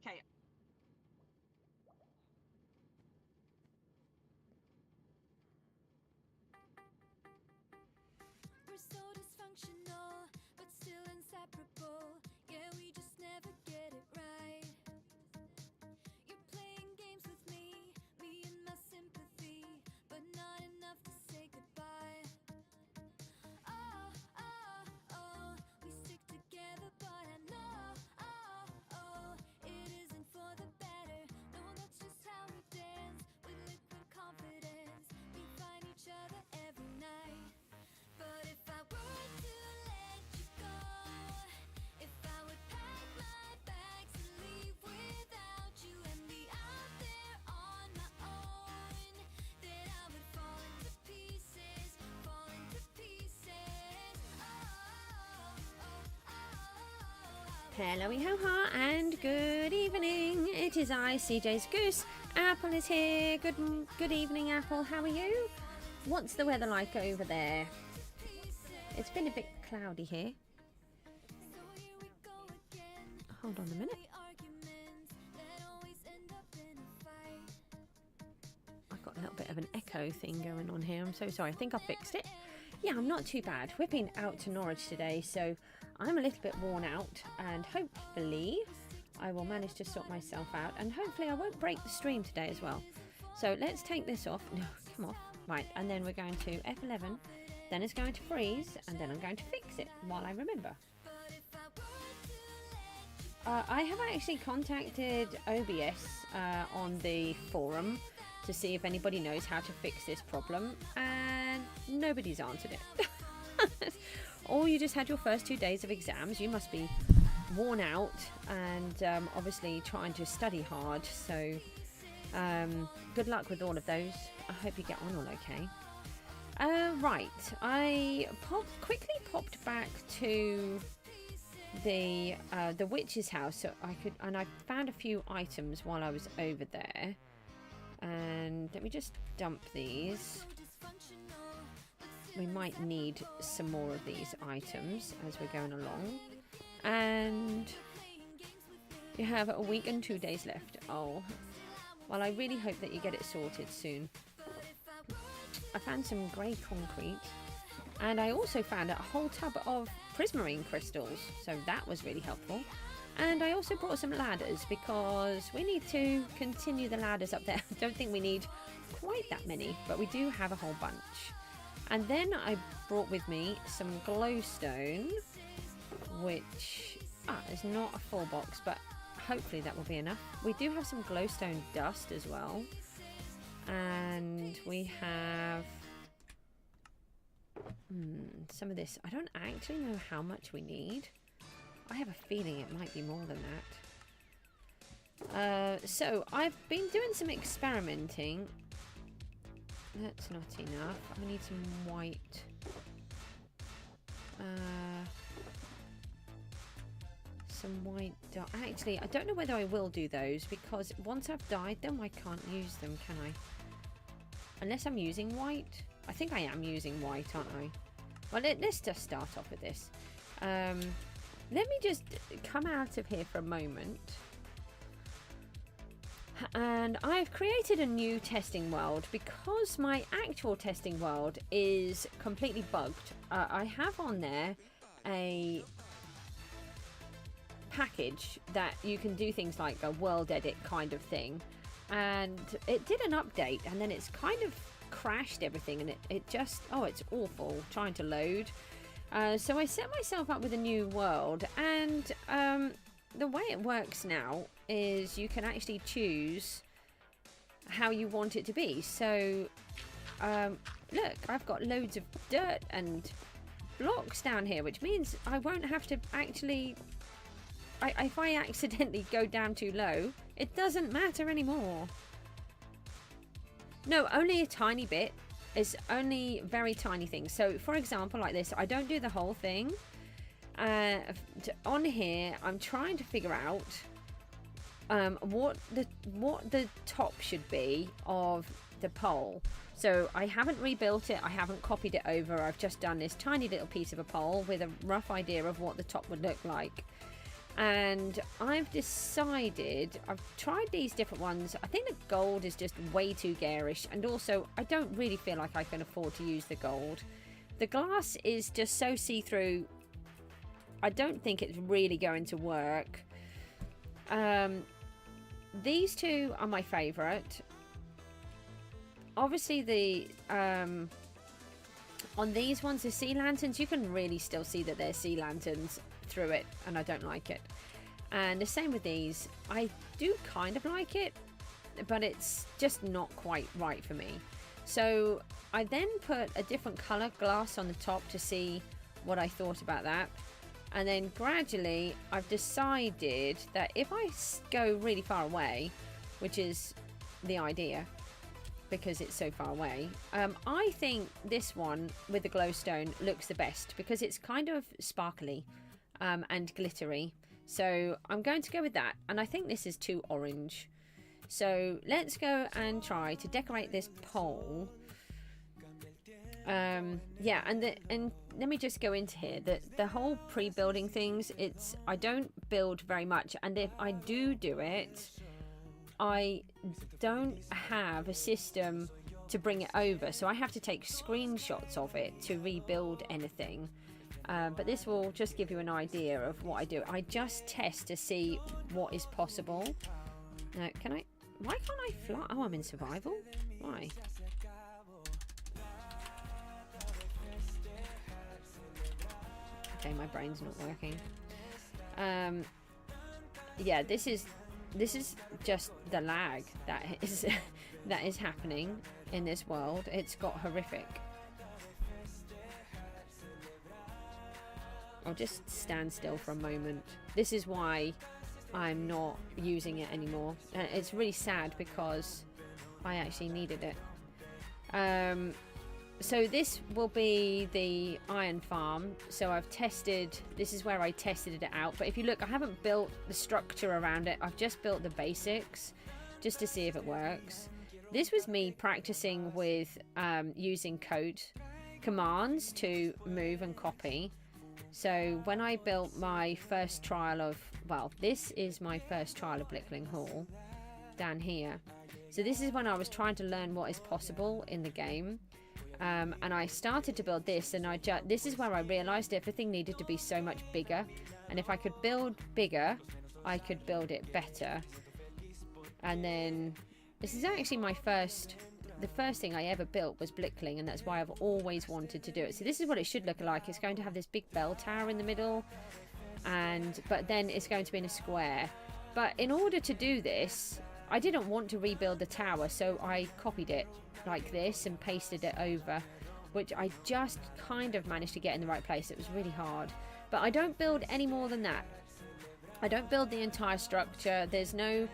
Okay. We're so dysfunctional, but still inseparable. Yeah, we just never get it right. You're playing games with me and my sympathy, but not enough to say goodbye. Oh, oh, oh, we stick together, but I know, oh, oh, it isn't for the better. No, that's just how we dance, with liquid confidence. We find each other every night. But if I were to let you go, if I would pack my bags and leave without you and be out there on my own, then I would fall into pieces, fall into pieces. Oh, oh, oh. Hello, ho-ha, and good evening. It is I, CJ's Goose. Apple is here. Good evening, Apple. How are you? What's the weather like over there? It's been a bit cloudy here. Hold on a minute. I've got a little bit of an echo thing going on here. I'm so sorry. I think I fixed it. Yeah, I'm not too bad. We've been out to Norwich today, so I'm a little bit worn out, and hopefully I will manage to sort myself out, and hopefully I won't break the stream today as well. So let's take this off. No, come off. Right, and then we're going to F11. Then it's going to freeze, and then I'm going to fix it while I remember. I have actually contacted OBS on the forum to see if anybody knows how to fix this problem, and nobody's answered it. Or you just had your first 2 days of exams. You must be worn out and obviously trying to study hard, so good luck with all of those. I hope you get on all okay. Right, I quickly popped back to the witch's house so I found a few items while I was over there. And let me just dump these. We might need some more of these items as we're going along. And you have a week and 2 days left. Oh, well, I really hope that you get it sorted soon. I found some grey concrete, and I also found a whole tub of prismarine crystals, so that was really helpful. And I also brought some ladders because we need to continue the ladders up there. I don't think we need quite that many, but we do have a whole bunch. And then I brought with me some glowstone, which is not a full box, but hopefully that will be enough. We do have some glowstone dust as well. And we have some of this. I don't actually know how much we need. I have a feeling it might be more than that. So I've been doing some experimenting. That's not enough. I need some white. Some white dye. Actually, I don't know whether I will do those because once I've dyed them, I can't use them, can I? Unless I'm using white. I think I am using white, aren't I? Well, let's just start off with this. Let me just come out of here for a moment. And I've created a new testing world because my actual testing world is completely bugged. I have on there a package that you can do things like a world edit kind of thing, and it did an update and then it's kind of crashed everything, and it just, oh, it's awful trying to load. So I set myself up with a new world, and the way it works now is you can actually choose how you want it to be. So look, I've got loads of dirt and blocks down here, which means I won't have to actually, if I accidentally go down too low, it doesn't matter anymore. No, only a tiny bit. It's only very tiny things. So for example, like this, I don't do the whole thing. On here, I'm trying to figure out what the top should be of the pole. So I haven't rebuilt it, I haven't copied it over, I've just done this tiny little piece of a pole with a rough idea of what the top would look like. And I've decided, I've tried these different ones. I think the gold is just way too garish, and also I don't really feel like I can afford to use the gold. The glass is just so see-through. I don't think it's really going to work. These two are my favourite. Obviously the on these ones, the sea lanterns, you can really still see that they're sea lanterns through it, and I don't like it. And the same with these. I do kind of like it, but it's just not quite right for me. So I then put a different colour glass on the top to see what I thought about that. And then gradually I've decided that if I go really far away, which is the idea because it's so far away, I think this one with the glowstone looks the best because it's kind of sparkly and glittery. So I'm going to go with that, and I think this is too orange. So let's go and try to decorate this pole. Yeah, and let me just go into here. The whole pre-building things, I don't build very much, and if I do it, I don't have a system to bring it over, so I have to take screenshots of it to rebuild anything. But this will just give you an idea of what I do. I just test to see what is possible. Now, why can't I fly? Oh, I'm in survival? Why? Okay, my brain's not working. Yeah, this is just the lag that is happening in this world. It's got horrific. I'll just stand still for a moment. This is why I'm not using it anymore. And it's really sad because I actually needed it. So this will be the iron farm. So I've tested, this is where I tested it out. But if you look, I haven't built the structure around it. I've just built the basics just to see if it works. This was me practicing with using code commands to move and copy. So when I built my first trial of, well, this is my first trial of Blickling Hall down here. So this is when I was trying to learn what is possible in the game. And I started to build this, and this is where I realized everything needed to be so much bigger. And if I could build bigger, I could build it better. And then this is actually the first thing I ever built was Blickling, and that's why I've always wanted to do it. So this is what it should look like. It's going to have this big bell tower in the middle, but then it's going to be in a square. But in order to do this, I didn't want to rebuild the tower, so I copied it like this and pasted it over, which I just kind of managed to get in the right place. It was really hard, but I don't build any more than that. I don't build the entire structure. There's no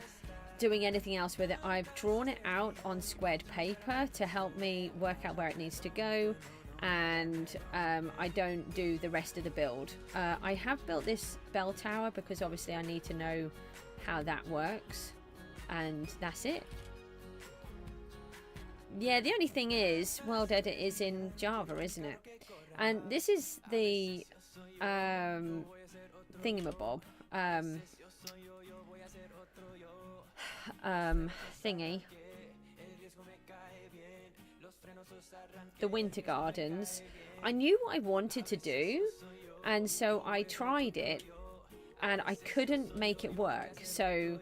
doing anything else with it. I've drawn it out on squared paper to help me work out where it needs to go, and I don't do the rest of the build. I have built this bell tower because obviously I need to know how that works, and that's it. Yeah, the only thing is World Edit is in Java, isn't it? And this is the thingamabob thingy, the winter gardens. I knew what I wanted to do, and so I tried it, and I couldn't make it work. So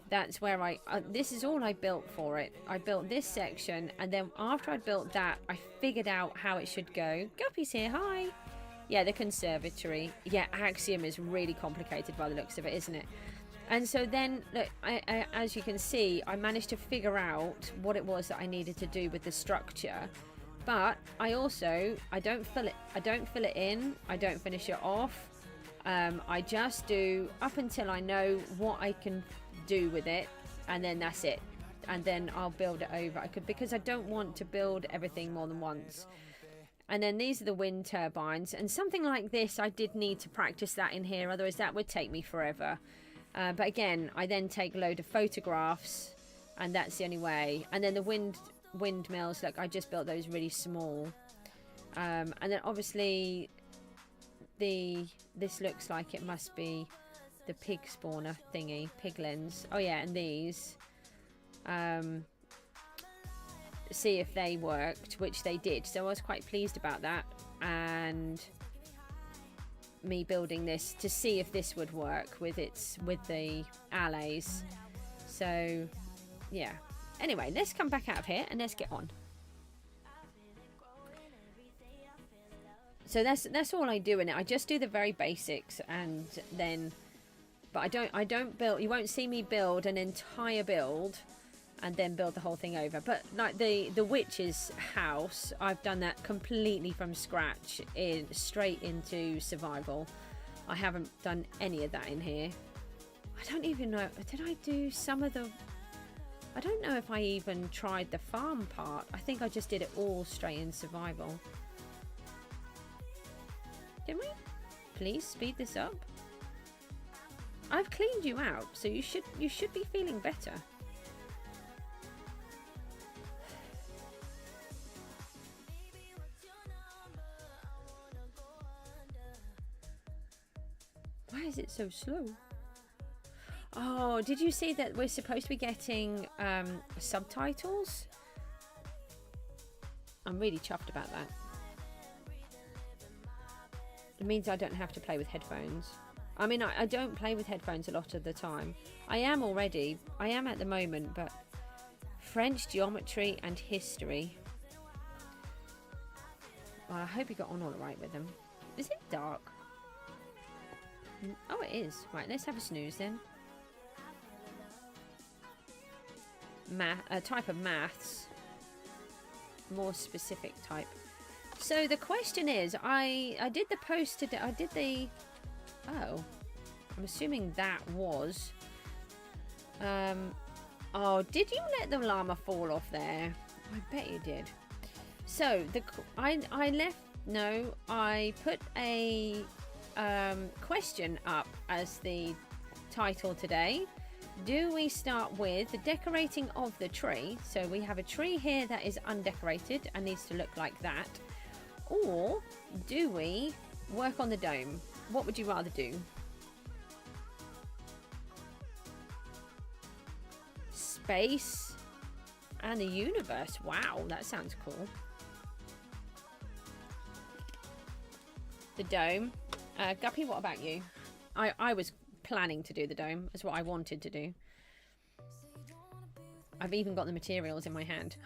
that's where this is all I built for it. I built this section, and then after I built that, I figured out how it should go. Guppy's here, hi. Yeah, the conservatory. Yeah, Axiom is really complicated by the looks of it, isn't it? And so then, look, as you can see, I managed to figure out what it was that I needed to do with the structure. But I don't fill it in. I don't finish it off. I just do up until I know what I can do with it, and then that's it. And then I'll build it over. Because I don't want to build everything more than once. And then these are the wind turbines, and something like this I did need to practice that in here, otherwise that would take me forever. But again, I then take a load of photographs, and that's the only way. And then the windmills, look, I just built those really small. And then obviously this looks like it must be the pig spawner thingy, piglins. Oh yeah, and these. See if they worked, which they did. So I was quite pleased about that. And me building this to see if this would work with the allies. So yeah. Anyway, let's come back out of here and let's get on. So that's all I do in it. I just do the very basics, and then, but I don't build. You won't see me build an entire build and then build the whole thing over. But like the witch's house, I've done that completely from scratch, straight into survival. I haven't done any of that in here. I don't even know. Did I do some of the? I don't know if I even tried the farm part. I think I just did it all straight in survival. Didn't we? Please speed this up. I've cleaned you out, so you should be feeling better. Why is it so slow? Oh, did you see that we're supposed to be getting subtitles? I'm really chuffed about that. It means I don't have to play with headphones. I mean, I don't play with headphones a lot of the time. I am at the moment, but French, geometry and history. Well, I hope you got on all right with them. Is it dark? Oh, it is. Right, let's have a snooze then. Type of maths. More specific type. So the question is, I did the post today. I did the... Oh. I'm assuming that was... Oh, did you let the llama fall off there? I bet you did. So, I left... No, I put a question up as the title today. Do we start with the decorating of the tree? So we have a tree here that is undecorated and needs to look like that. Or do we work on the dome? What would you rather do? Space and the universe. Wow, that sounds cool. The dome. Guppy, what about you? I was planning to do the dome. That's what I wanted to do. I've even got the materials in my hand.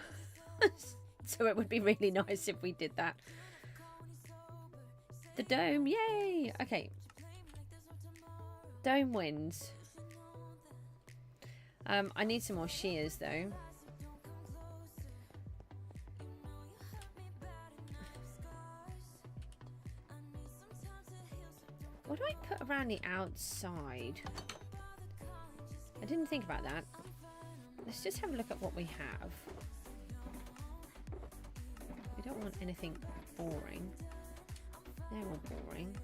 So it would be really nice if we did that. The dome, yay! Okay. Dome wins. I need some more shears though. What do I put around the outside? I didn't think about that. Let's just have a look at what we have. We don't want anything boring. They're all boring.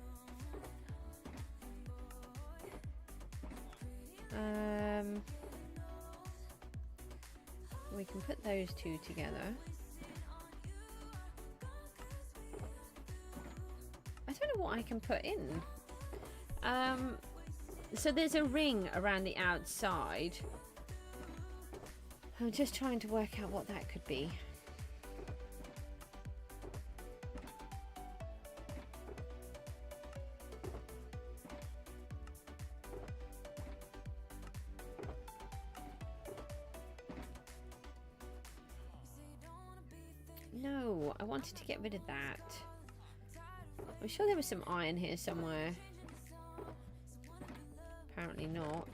We can put those two together. I don't know what I can put in. So there's a ring around the outside. I'm just trying to work out what that could be. No, I wanted to get rid of that. I'm sure there was some iron here somewhere. Apparently not.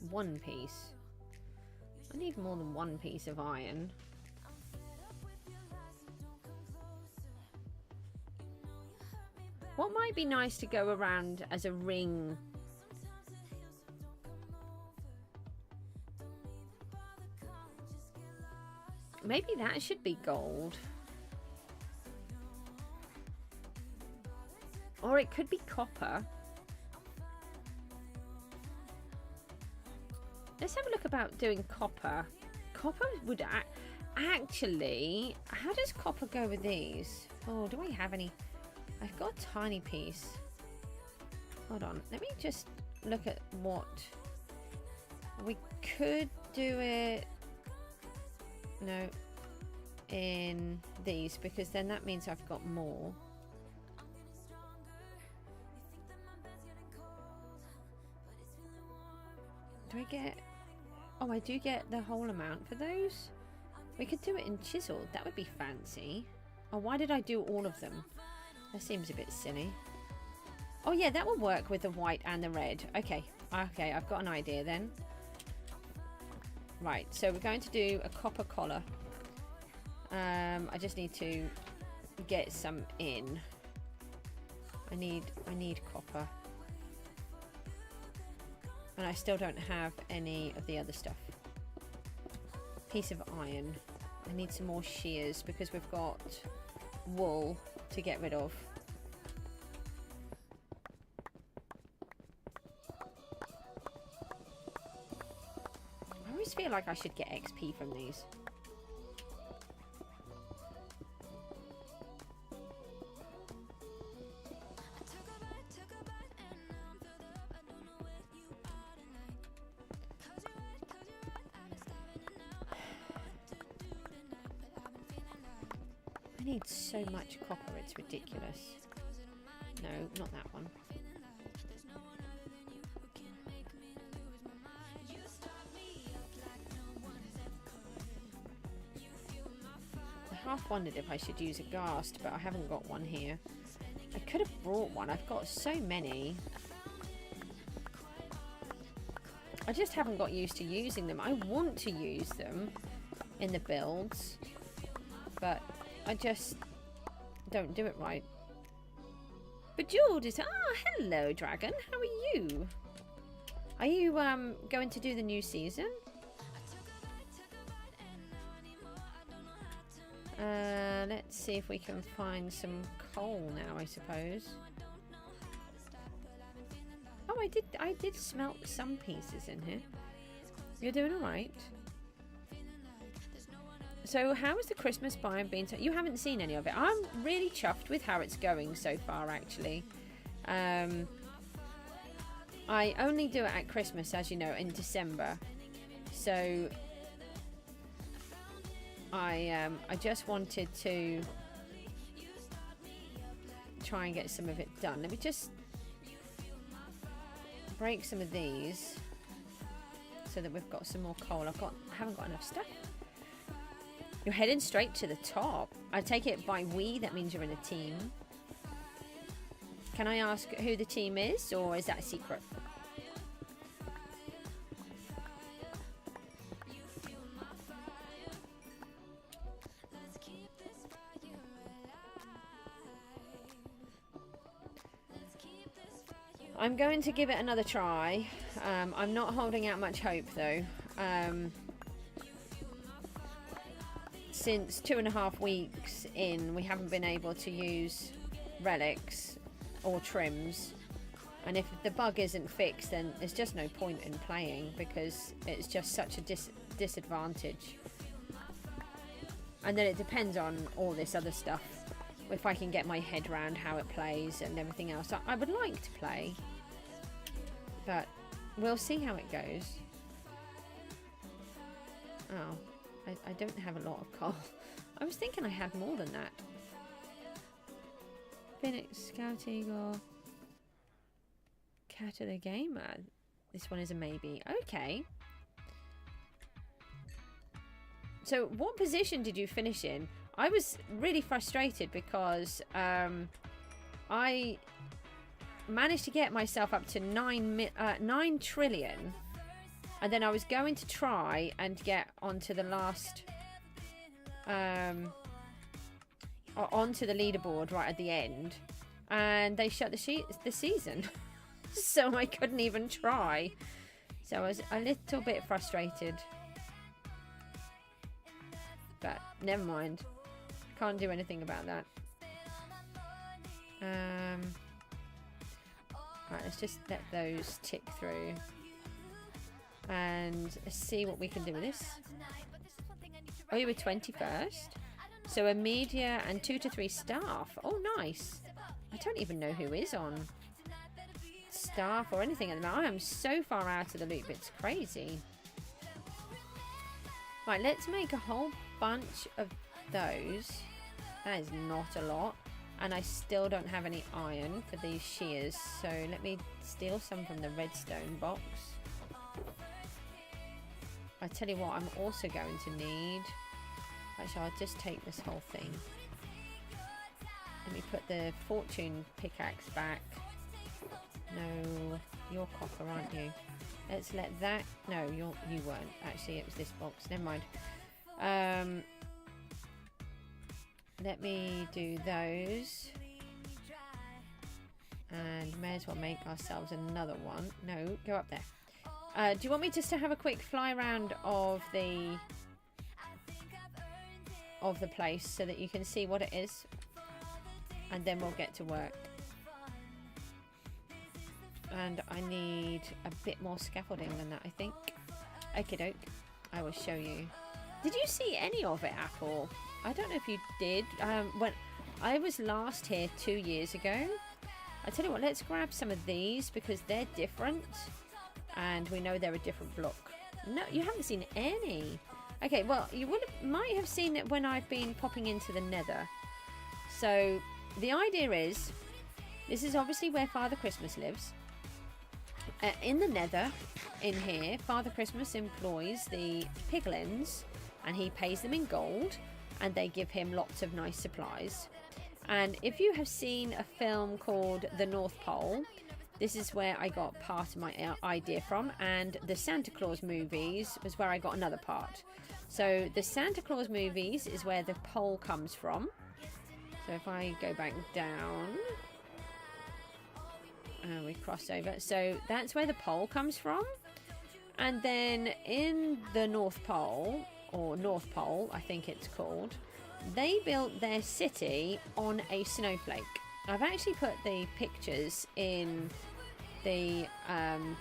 One piece. I need more than one piece of iron. What might be nice to go around as a ring? Maybe that should be gold. Or it could be copper. Let's have a look about doing copper. Copper would actually... How does copper go with these? Oh, do I have any? I've got a tiny piece. Hold on. Let me just look at what we could do it. No, in these, because then that means I've got more. Do I get... Oh, I do get the whole amount for those. We could do it in chiseled. That would be fancy. Oh, why did I do all of them? That seems a bit silly. Oh yeah, that will work with the white and the red. Okay, okay, I've got an idea then. Right, so we're going to do a copper collar. I just need to get some in. I need copper. And I still don't have any of the other stuff. Piece of iron. I need some more shears because we've got wool to get rid of. I always feel like I should get XP from these. I need so much copper, it's ridiculous. No, not that one. I half wondered if I should use a ghast, but I haven't got one here. I could have brought one, I've got so many. I just haven't got used to using them. I want to use them in the builds, but I just don't do it right. Bejeweled is... Ah, hello, dragon. How are you? Are you going to do the new season? Let's see if we can find some coal now, I suppose. Oh, I did smelt some pieces in here. You're doing all right. So how has the Christmas biome been? You haven't seen any of it. I'm really chuffed with how it's going so far, actually. I only do it at Christmas, as you know, in December. So I just wanted to try and get some of it done. Let me just break some of these so that we've got some more coal. I haven't got enough stuff. You're heading straight to the top. I take it by we, that means you're in a team. Can I ask who the team is, or is that a secret? I'm going to give it another try. I'm not holding out much hope though. Since 2.5 weeks in, we haven't been able to use relics or trims, and if the bug isn't fixed, then there's just no point in playing because it's just such a disadvantage. And then it depends on all this other stuff, if I can get my head around how it plays and everything else. I would like to play, but we'll see how it goes. Oh, I don't have a lot of coal. I was thinking I had more than that. Phoenix, Scout Eagle, Cat of the Gamer. This one is a maybe. Okay. So what position did you finish in? I was really frustrated because I managed to get myself up to 9 trillion. And then I was going to try and get onto the last, onto the leaderboard right at the end, and they shut the season, so I couldn't even try. So I was a little bit frustrated, but never mind. Can't do anything about that. Right, let's just let those tick through. And see what we can do with this. Oh, you were 21st. So a media and 2 to 3 staff. Oh, nice. I don't even know who is on staff or anything at the moment. I am so far out of the loop, it's crazy. Right, let's make a whole bunch of those. That is not a lot. And I still don't have any iron for these shears. So let me steal some from the redstone box. I tell you what, I'm also going to need... Actually, I'll just take this whole thing. Let me put the fortune pickaxe back. No, you're copper, aren't you? Let's let that... No, you weren't. Actually, it was this box. Never mind. Let me do those. And may as well make ourselves another one. No, go up there. Do you want me just to have a quick fly around of the place so that you can see what it is? And then we'll get to work. And I need a bit more scaffolding than that, I think. Okie doke. I will show you. Did you see any of it at all? I don't know if you did. When I was last here 2 years ago. I tell you what, let's grab some of these because they're different. And we know they're a different block. No, you haven't seen any. Okay, well, you might have seen it when I've been popping into the Nether. So... the idea is, this is obviously where Father Christmas lives. In the Nether, in here, Father Christmas employs the Piglins, and he pays them in gold, and they give him lots of nice supplies. And if you have seen a film called The North Pole, this is where I got part of my idea from, and the Santa Claus movies was where I got another part. So the Santa Claus movies is where the pole comes from. So if I go back down, we cross over. So that's where the pole comes from. And then in the North Pole, or North Pole, I think it's called, they built their city on a snowflake. I've actually put the pictures in the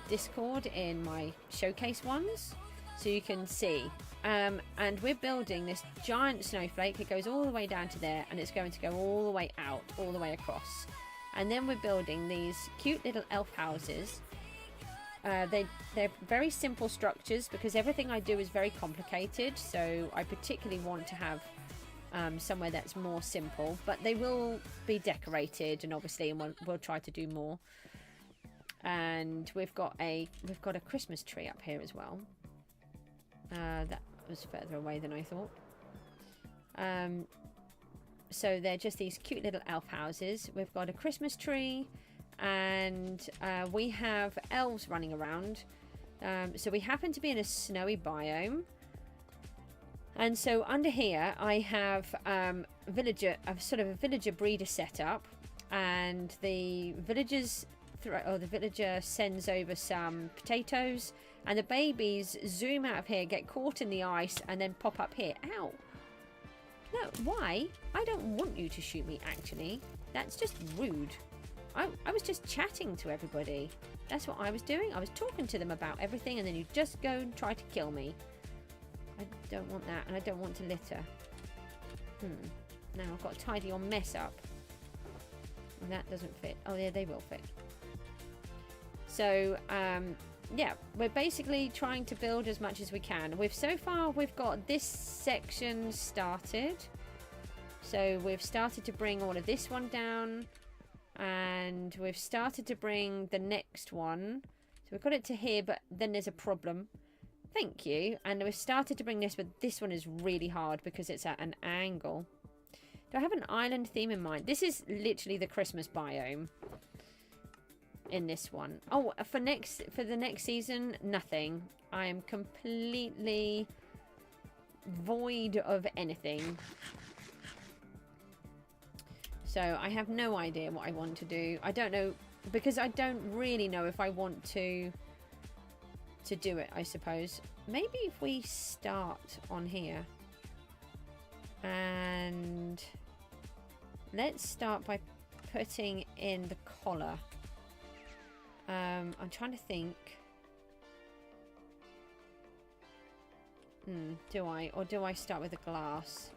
Discord in my showcase ones, so you can see. And we're building this giant snowflake. It goes all the way down to there, and it's going to go all the way out, all the way across. And then we're building these cute little elf houses. They're very simple structures because everything I do is very complicated. So I particularly want to have somewhere that's more simple, but they will be decorated, and obviously, and we'll try to do more. And we've got a Christmas tree up here as well. That was further away than I thought. So they're just these cute little elf houses. We've got a Christmas tree, and we have elves running around. So we happen to be in a snowy biome, and so under here I have a villager breeder set up, and the villager sends over some potatoes. And the babies zoom out of here, get caught in the ice, and then pop up here. Ow. No, why? I don't want you to shoot me, actually. That's just rude. I was just chatting to everybody. That's what I was doing. I was talking to them about everything, and then you just go and try to kill me. I don't want that, and I don't want to litter. Now I've got to tidy your mess up. And that doesn't fit. Oh, yeah, they will fit. So, yeah, we're basically trying to build as much as we can. So far we've got this section started. So we've started to bring all of this one down, and we've started to bring the next one. So we've got it to here, but then there's a problem. Thank you. And we've started to bring this, but this one is really hard because it's at an angle. Do I have an island theme in mind? This is literally the Christmas biome. In this one. Oh, for the next season, nothing. I am completely void of anything. So I have no idea what I want to do. I don't know, because I don't really know if I want to do it, I suppose. Maybe if we start on here. And let's start by putting in the collar. I'm trying to think. Do I? Or do I start with the glass?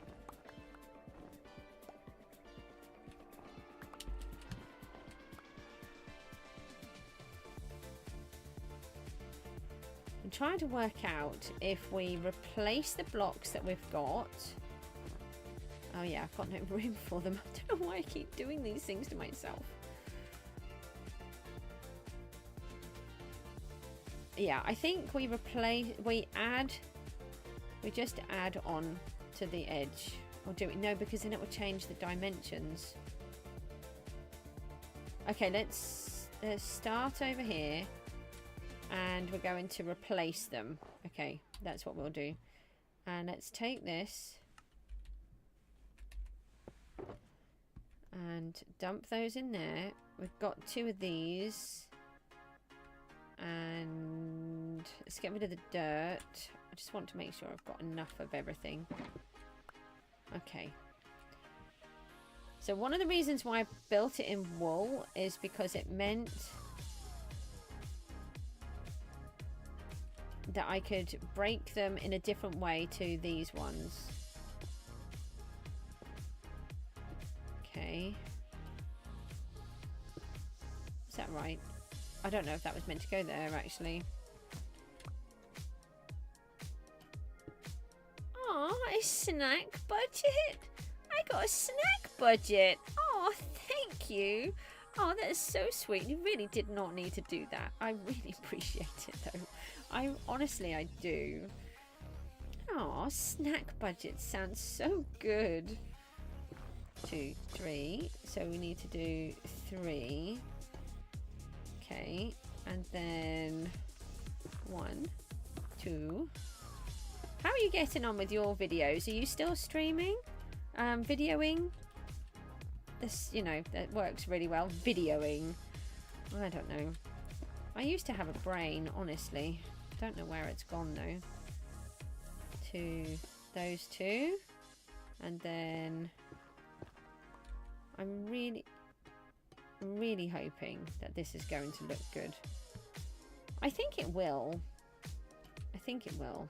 I'm trying to work out if we replace the blocks that we've got. Oh yeah, I've got no room for them. I don't know why I keep doing these things to myself. Yeah, I think we just add on to the edge. Or do it? No, because then it will change the dimensions. Okay, let's start over here. And we're going to replace them. Okay, that's what we'll do. And let's take this. And dump those in there. We've got 2 of these. And let's get rid of the dirt. I just want to make sure I've got enough of everything. Okay. So one of the reasons why I built it in wool is because it meant that I could break them in a different way to these ones. Okay. Is that right? I don't know if that was meant to go there, actually. Oh, a snack budget. I got a snack budget. Oh, thank you. Oh, that is so sweet. You really did not need to do that. I really appreciate it, though. Honestly, I do. Oh, snack budget sounds so good. 2, 3. So we need to do 3. Okay, and then 1, 2. How are you getting on with your videos? Are you still streaming? Videoing? This, you know, that works really well. Videoing. I don't know. I used to have a brain, honestly. Don't know where it's gone though. To those 2. And then I'm really hoping that this is going to look good. I think it will. I think it will.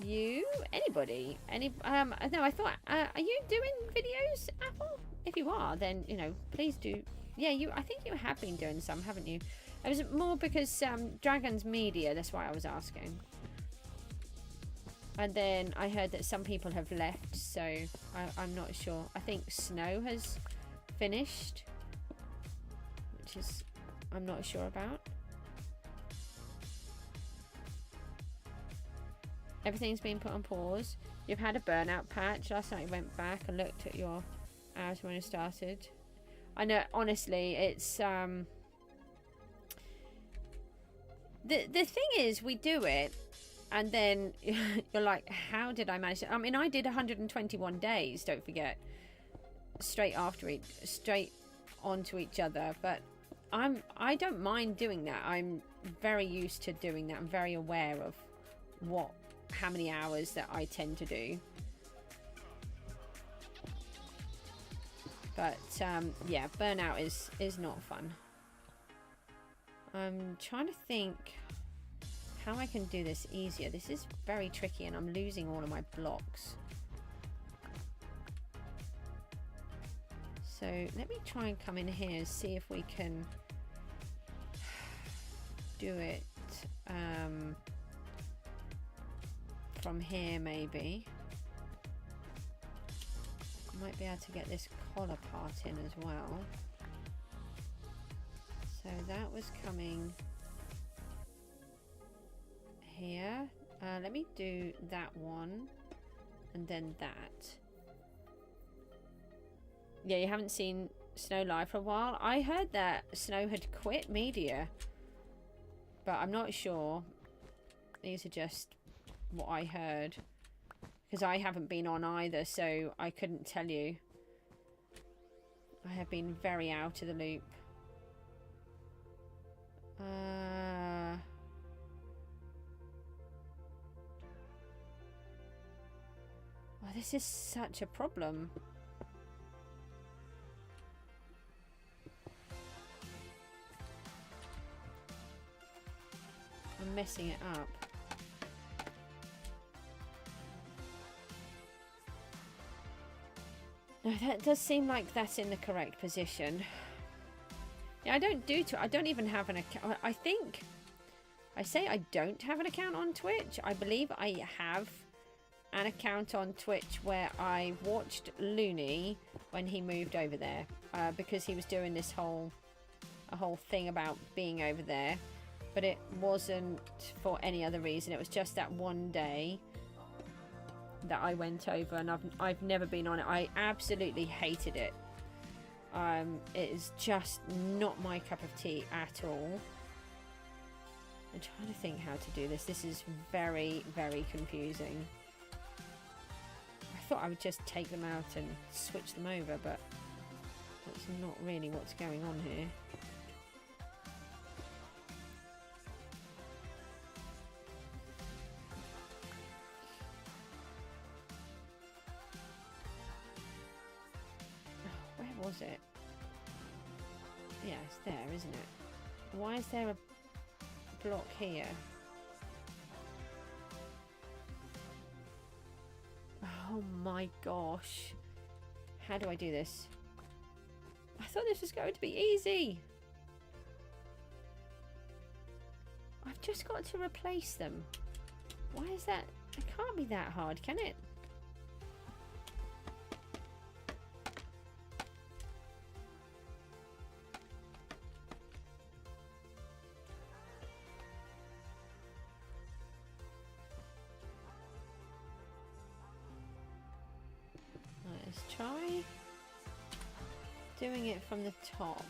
You? Anybody? No, I thought, are you doing videos, Apple? If you are, then, you know, please do. Yeah, I think you have been doing some, haven't you? It was more because Dragon's Media, that's why I was asking. And then I heard that some people have left, so I'm not sure. I think Snow has finished, which is I'm not sure about. Everything's been put on pause. You've had a burnout patch. Last night I went back and looked at your hours when it started. I know, honestly, it's the thing is, we do it and then you're like, how did I manage it? I mean, I did 121 days, don't forget, straight onto each other, but I don't mind doing that. I'm very used to doing that. I'm very aware of how many hours that I tend to do. But yeah, burnout is not fun. I'm trying to think how I can do this easier. This is very tricky and I'm losing all of my blocks. So let me try and come in here and see if we can do it from here maybe. Might be able to get this collar part in as well. So that was coming here. Let me do that one and then that. Yeah, you haven't seen Snow live for a while. I heard that Snow had quit media, but I'm not sure. These are just what I heard, because I haven't been on either, so I couldn't tell you. I have been very out of the loop. Oh, this is such a problem. I'm messing it up. No, that does seem like that's in the correct position. Yeah, I don't even have an account. I think I say I don't have an account on Twitch. I believe I have an account on Twitch where I watched Looney when he moved over there, because he was doing this whole thing about being over there, but it wasn't for any other reason. It was just that one day that I went over, and I've never been on it. I absolutely hated it. It is just not my cup of tea at all. I'm trying to think how to do this. This is very, very confusing. I thought I would just take them out and switch them over, but that's not really what's going on here. Where was it? Yeah, it's there, isn't it? Why is there a block here? Oh my gosh. How do I do this? I thought this was going to be easy. I've just got to replace them. Why is that? It can't be that hard, can it? Let's try doing it from the top.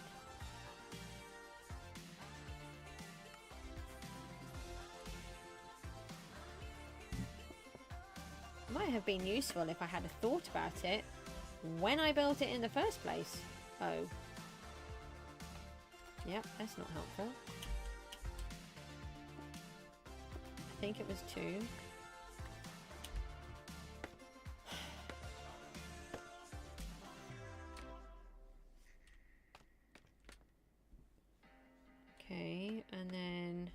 Might have been useful if I had a thought about it when I built it in the first place. Oh. Yep, that's not helpful. I think it was 2. Okay, and then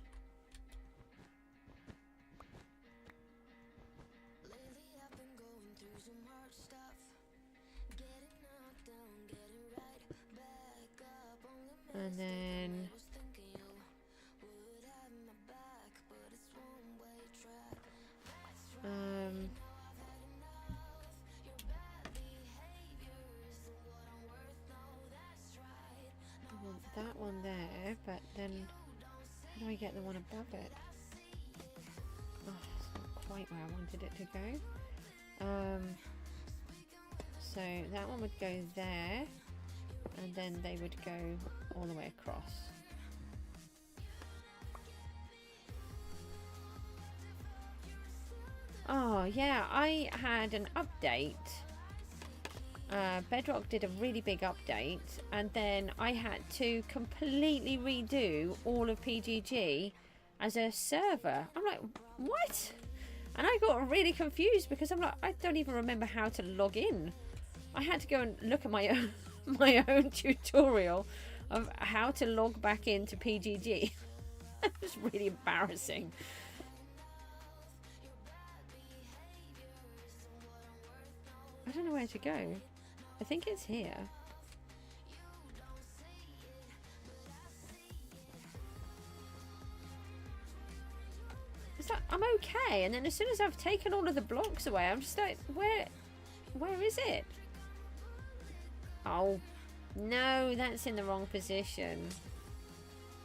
I want that one there, but then how do I get the one above it? Oh, it's not quite where I wanted it to go. So that one would go there, and then they would go all the way across. Oh yeah, I had an update. Bedrock did a really big update, and then I had to completely redo all of PGG as a server. I'm like, what? And I got really confused because I'm like, I don't even remember how to log in. I had to go and look at my own my own tutorial of how to log back into PGG. It was really embarrassing. I don't know where to go. I think it's here. It's like, I'm okay, and then as soon as I've taken all of the blocks away, I'm just like, where is it? Oh, no, that's in the wrong position.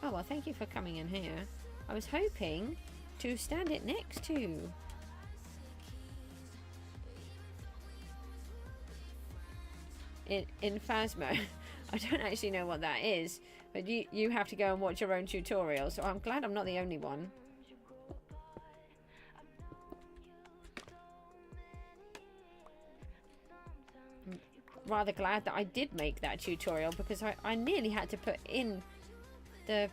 Oh, well, thank you for coming in here. I was hoping to stand it next to. In Phasma, I don't actually know what that is, but you have to go and watch your own tutorial, so I'm glad I'm not the only one. I'm rather glad that I did make that tutorial, because I nearly had to put in the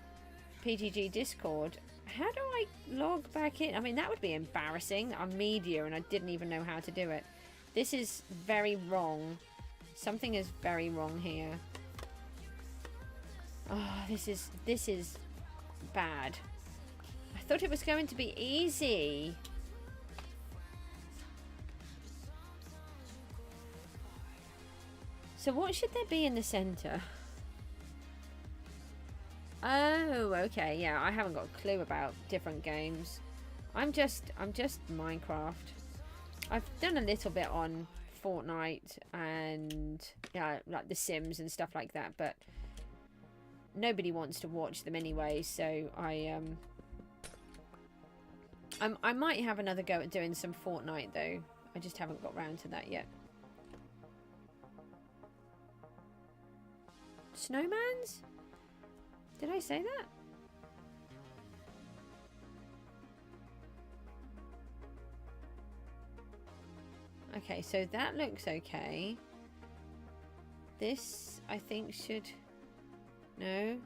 PGG Discord. How do I log back in? I mean, that would be embarrassing. I'm media and I didn't even know how to do it. This is very wrong. Something is very wrong here. Oh, this is bad. I thought it was going to be easy. So what should there be in the center? Oh, okay, yeah, I haven't got a clue about different games. I'm just Minecraft. I've done a little bit on Fortnite and yeah, like The Sims and stuff like that, but nobody wants to watch them anyway, so I might have another go at doing some Fortnite though. I just haven't got round to that yet. Snowmans? Did I say that? Okay, so that looks okay. This, I think, should... No.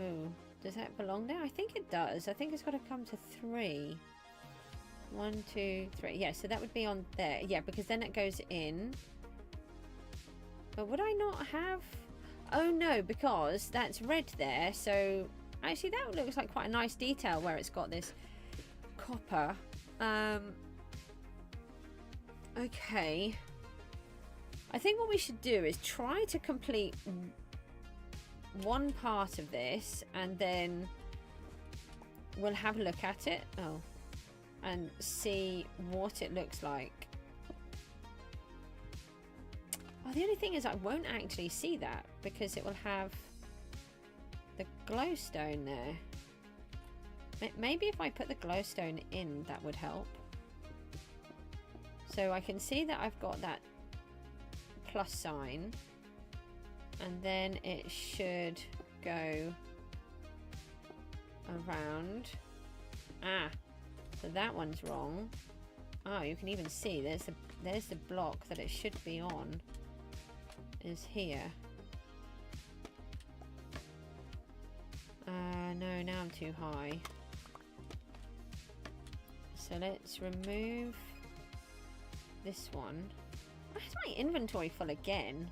Oh, does that belong there? I think it does. I think it's got to come to 3. 1, 2, 3. Yeah, so that would be on there. Yeah, because then it goes in. But would I not have... Oh, no, because that's red there. So, actually, that looks like quite a nice detail where it's got this copper. Okay. I think what we should do is try to complete one part of this and then we'll have a look at it. Oh. And see what it looks like. Oh, the only thing is I won't actually see that because it will have the glowstone there. Maybe if I put the glowstone in, that would help. So I can see that I've got that plus sign. And then it should go around. Ah, so that one's wrong. Oh, you can even see there's the block that it should be on. Is here. No, now I'm too high. So let's remove this one. Why is my inventory full again?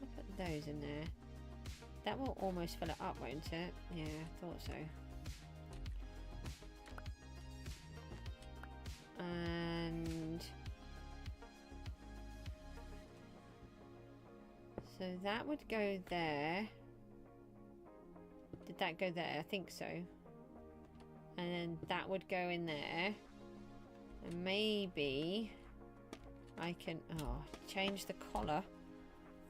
I'll put those in there. That will almost fill it up, won't it? Yeah, I thought so. And so that would go there. Did that go there? I think so. And then that would go in there. And maybe I can change the collar.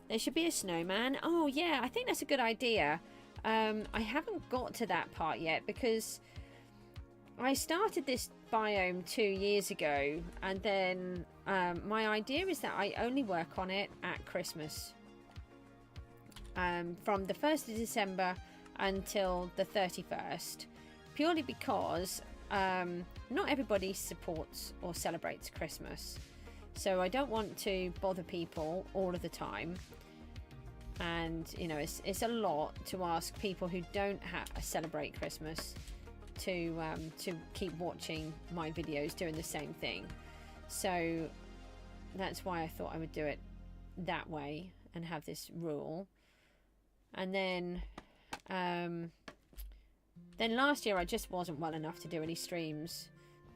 There should be a snowman. Oh yeah, I think that's a good idea. I haven't got to that part yet because I started this biome 2 years ago, and then my idea is that I only work on it at Christmas. From the 1st of December until the 31st, purely because not everybody supports or celebrates Christmas, so I don't want to bother people all of the time, and you know it's a lot to ask people who don't celebrate Christmas to keep watching my videos doing the same thing. So that's why I thought I would do it that way and have this rule. And then last year I just wasn't well enough to do any streams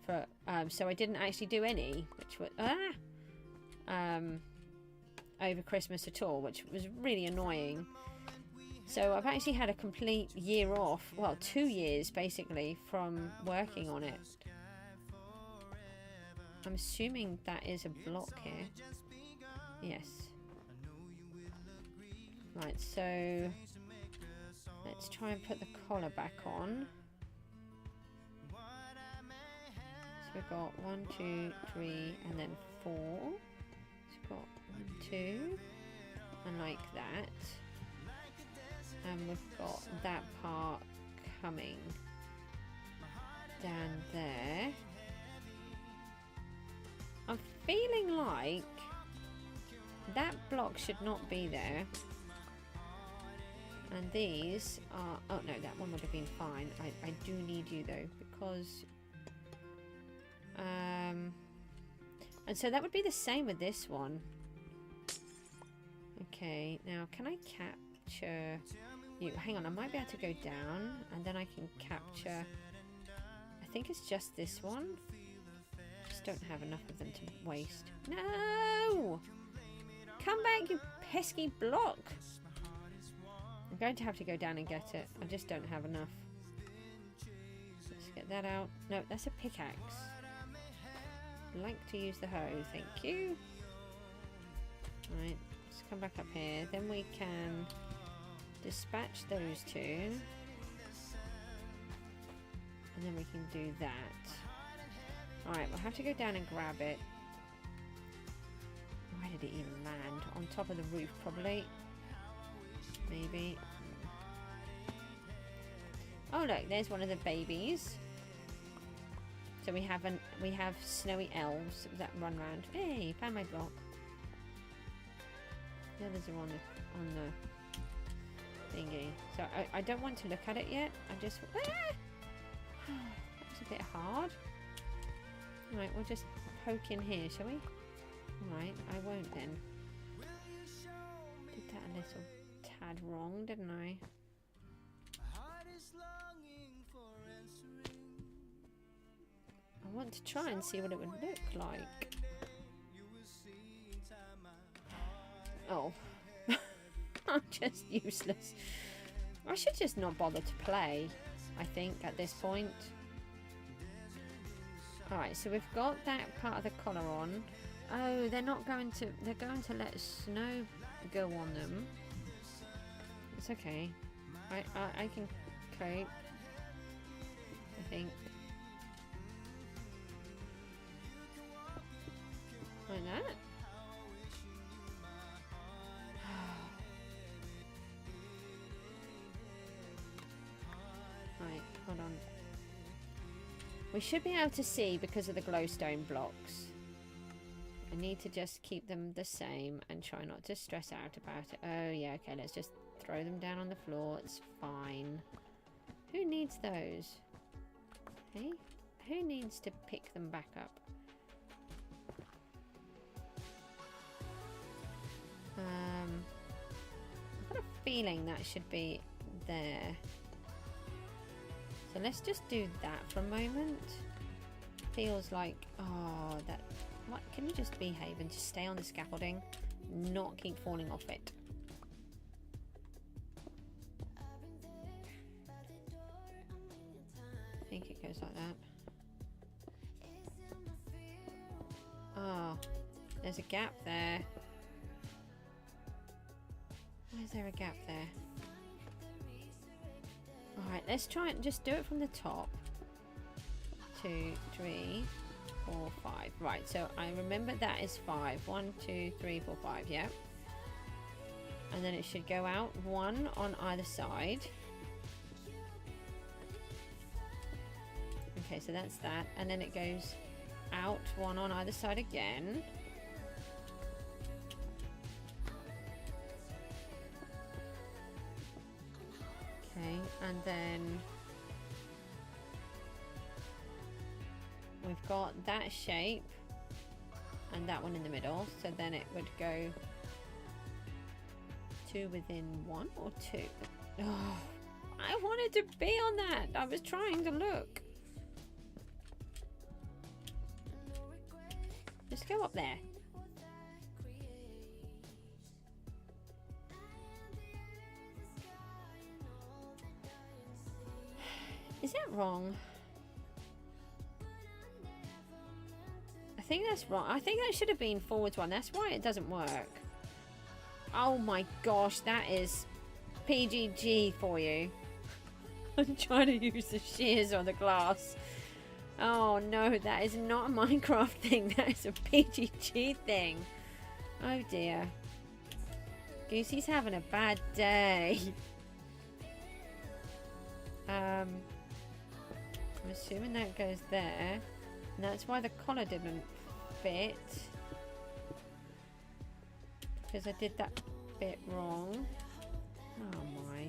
for so I didn't actually do any, which was over Christmas at all, which was really annoying. So I've actually had a complete year off, well 2 years basically, from working on it. I'm assuming that is a block here. Yes. Right, so let's try and put the collar back on. So we've got 1, 2, 3, and then 4. So we've got 1, 2, and like that. And we've got that part coming down there. I'm feeling like that block should not be there. And these are... Oh no, that one would have been fine. I do need you though, because... and so that would be the same with this one. Okay, now can I capture you? Hang on, I might be able to go down and then I can capture... I think it's just this one. Just don't have enough of them to waste. No! Come back, you pesky block! I'm going to have to go down and get it. I just don't have enough. Let's get that out. No, that's a pickaxe. I'd like to use the hoe, thank you. Right, let's come back up here. Then we can dispatch those two. And then we can do that. Alright, we'll have to go down and grab it. Where did it even land? On top of the roof, probably. Maybe. Oh look, there's one of the babies. So we have snowy elves that run around. Hey, found my block. The others are on the thingy. So I don't want to look at it yet. I just that was a bit hard. Right, we'll just poke in here, shall we? Right, I won't then. Did that a little tad wrong, didn't I? I want to try and see what it would look like. Oh. I'm just useless. I should just not bother to play, I think, at this point. Alright, so we've got that part of the collar on. Oh, they're going to let snow go on them. It's okay. I can cope, I think. Like that. Right, hold on. We should be able to see because of the glowstone blocks. I need to just keep them the same and try not to stress out about it. Oh yeah, okay, let's just throw them down on the floor. It's fine. Who needs those? Hey? Who needs to pick them back up? I've got a feeling that should be there. So let's just do that for a moment. Feels like, oh, that. What? Can you just behave and just stay on the scaffolding, not keep falling off it? I think it goes like that. Oh, there's a gap there. Why is there a gap there? Alright, let's try and just do it from the top. 2, 3, 4, 5. Right, so I remember that is 5. 1, 2, 3, 4, 5, yeah. And then it should go out 1 on either side. Okay, so that's that. And then it goes out 1 on either side again. Okay, and then we've got that shape and that one in the middle, so then it would go 2 within 1 or 2. Oh, I wanted to be on that. I was trying to look. Just go up there. Is that wrong? I think that's wrong. I think that should have been forwards 1. That's why it doesn't work. Oh my gosh, that is PGG for you. I'm trying to use the shears on the glass. Oh no, that is not a Minecraft thing. That is a PGG thing. Oh dear. Goosey's having a bad day. I'm assuming that goes there. And that's why the collar didn't fit. Because I did that bit wrong. Oh my.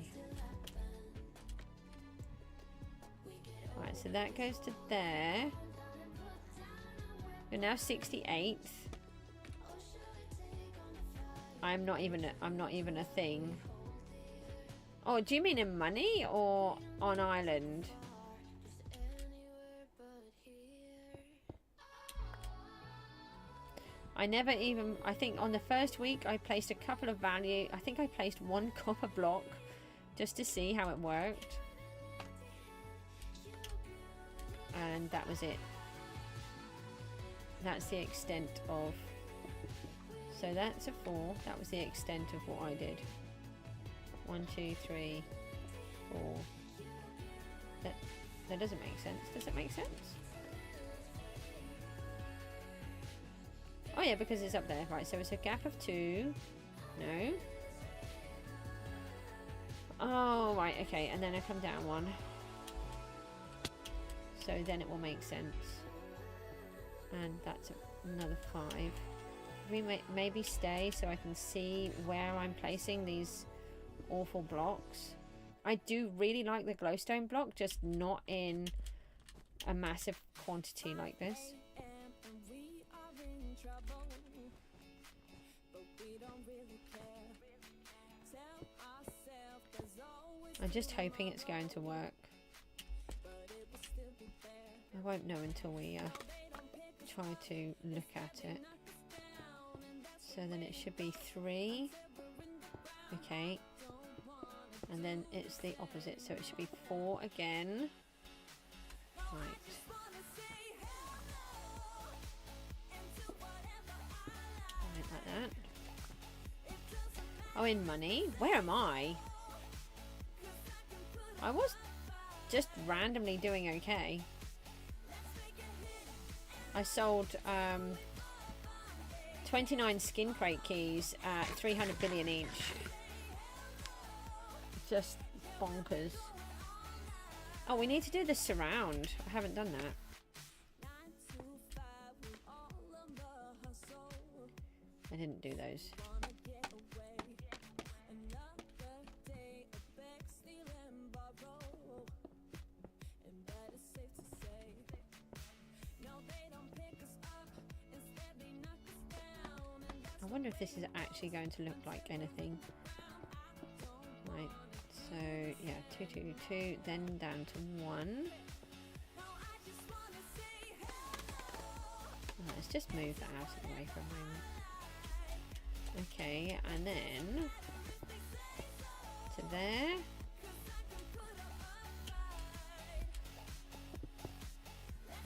Right, so that goes to there. We're now 68th. I'm not even a thing. Oh, do you mean in money or on island? I never even, I think on the first week I placed a couple of value. I think I placed 1 copper block just to see how it worked. And that was it. That's the extent of, so that's a 4. That was the extent of what I did. 1, 2, 3, 4. That doesn't make sense. Does it make sense? Oh yeah, because it's up there. Right, so it's a gap of 2. No. Oh, right, okay. And then I come down 1. So then it will make sense. And that's another 5. We may maybe stay so I can see where I'm placing these awful blocks. I do really like the glowstone block, just not in a massive quantity like this. I'm just hoping it's going to work. I won't know until we try to look at it. So then it should be 3. Okay. And then it's the opposite, so it should be 4 again. Right. Like that. Oh, in money? Where am I? I was just randomly doing okay. I sold 29 skin crate keys at 300 billion each. Just bonkers. Oh, we need to do the surround. I haven't done that. I didn't do those. I wonder if this is actually going to look like anything. Right. So yeah, 2, 2, 2, then down to 1. Let's just move that out of the way for a moment. Okay, and then to there.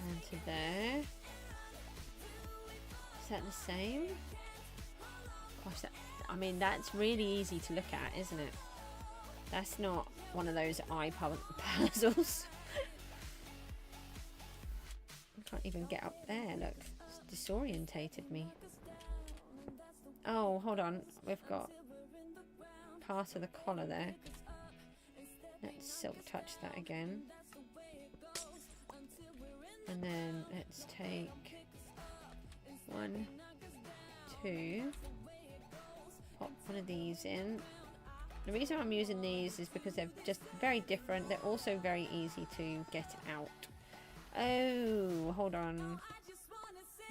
And to there. Is that the same? Gosh, that, I mean, that's really easy to look at, isn't it? That's not one of those eye puzzles. I can't even get up there, look. It's disorientated me. Oh, hold on. We've got part of the collar there. Let's silk touch that again. And then let's take 1, 2. Pop one of these in. The reason I'm using these is because they're just very different. They're also very easy to get out. Oh, hold on.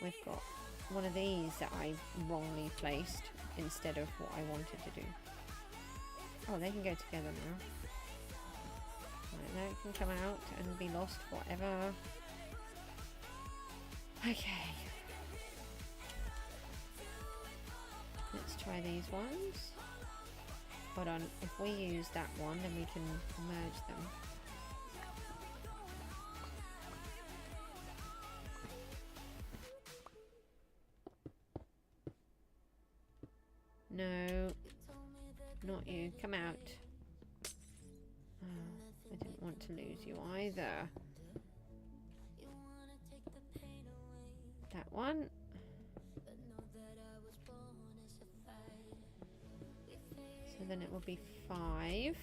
We've got one of these that I wrongly placed instead of what I wanted to do. Oh, they can go together now. Right, now it can come out and be lost forever. Okay. Let's try these ones. Hold on, if we use that one, then we can merge them. No, not you. Come out. Oh, I didn't want to lose you either. That one. So then it will be 5.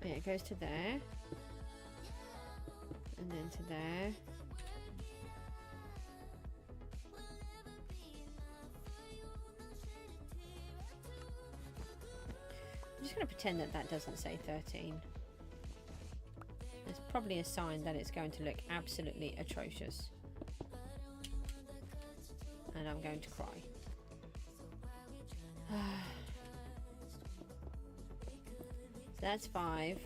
Yeah, it goes to there. And then to there. just going to pretend that that doesn't say 13. It's probably a sign that it's going to look absolutely atrocious. And I'm going to cry. So that's 5.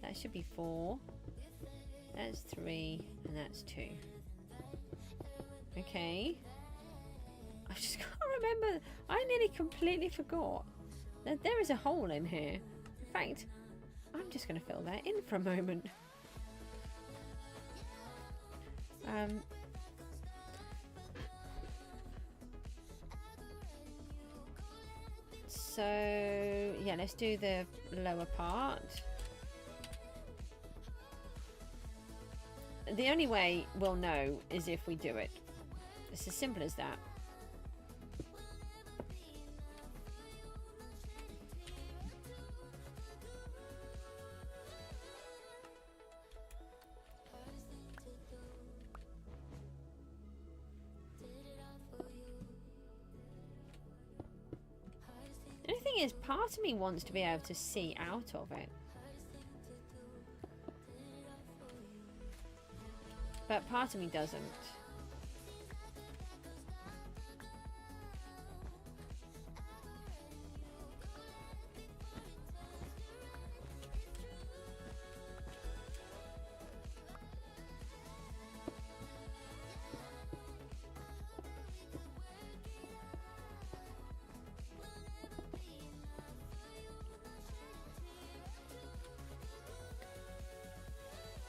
That should be 4. That's 3. And that's 2. Okay. I just can't remember. I nearly completely forgot that there is a hole in here. In fact, I'm just going to fill that in for a moment. So yeah, let's do the lower part. The only way we'll know is if we do it. It's as simple as that. The only thing is, part of me wants to be able to see out of it. But part of me doesn't.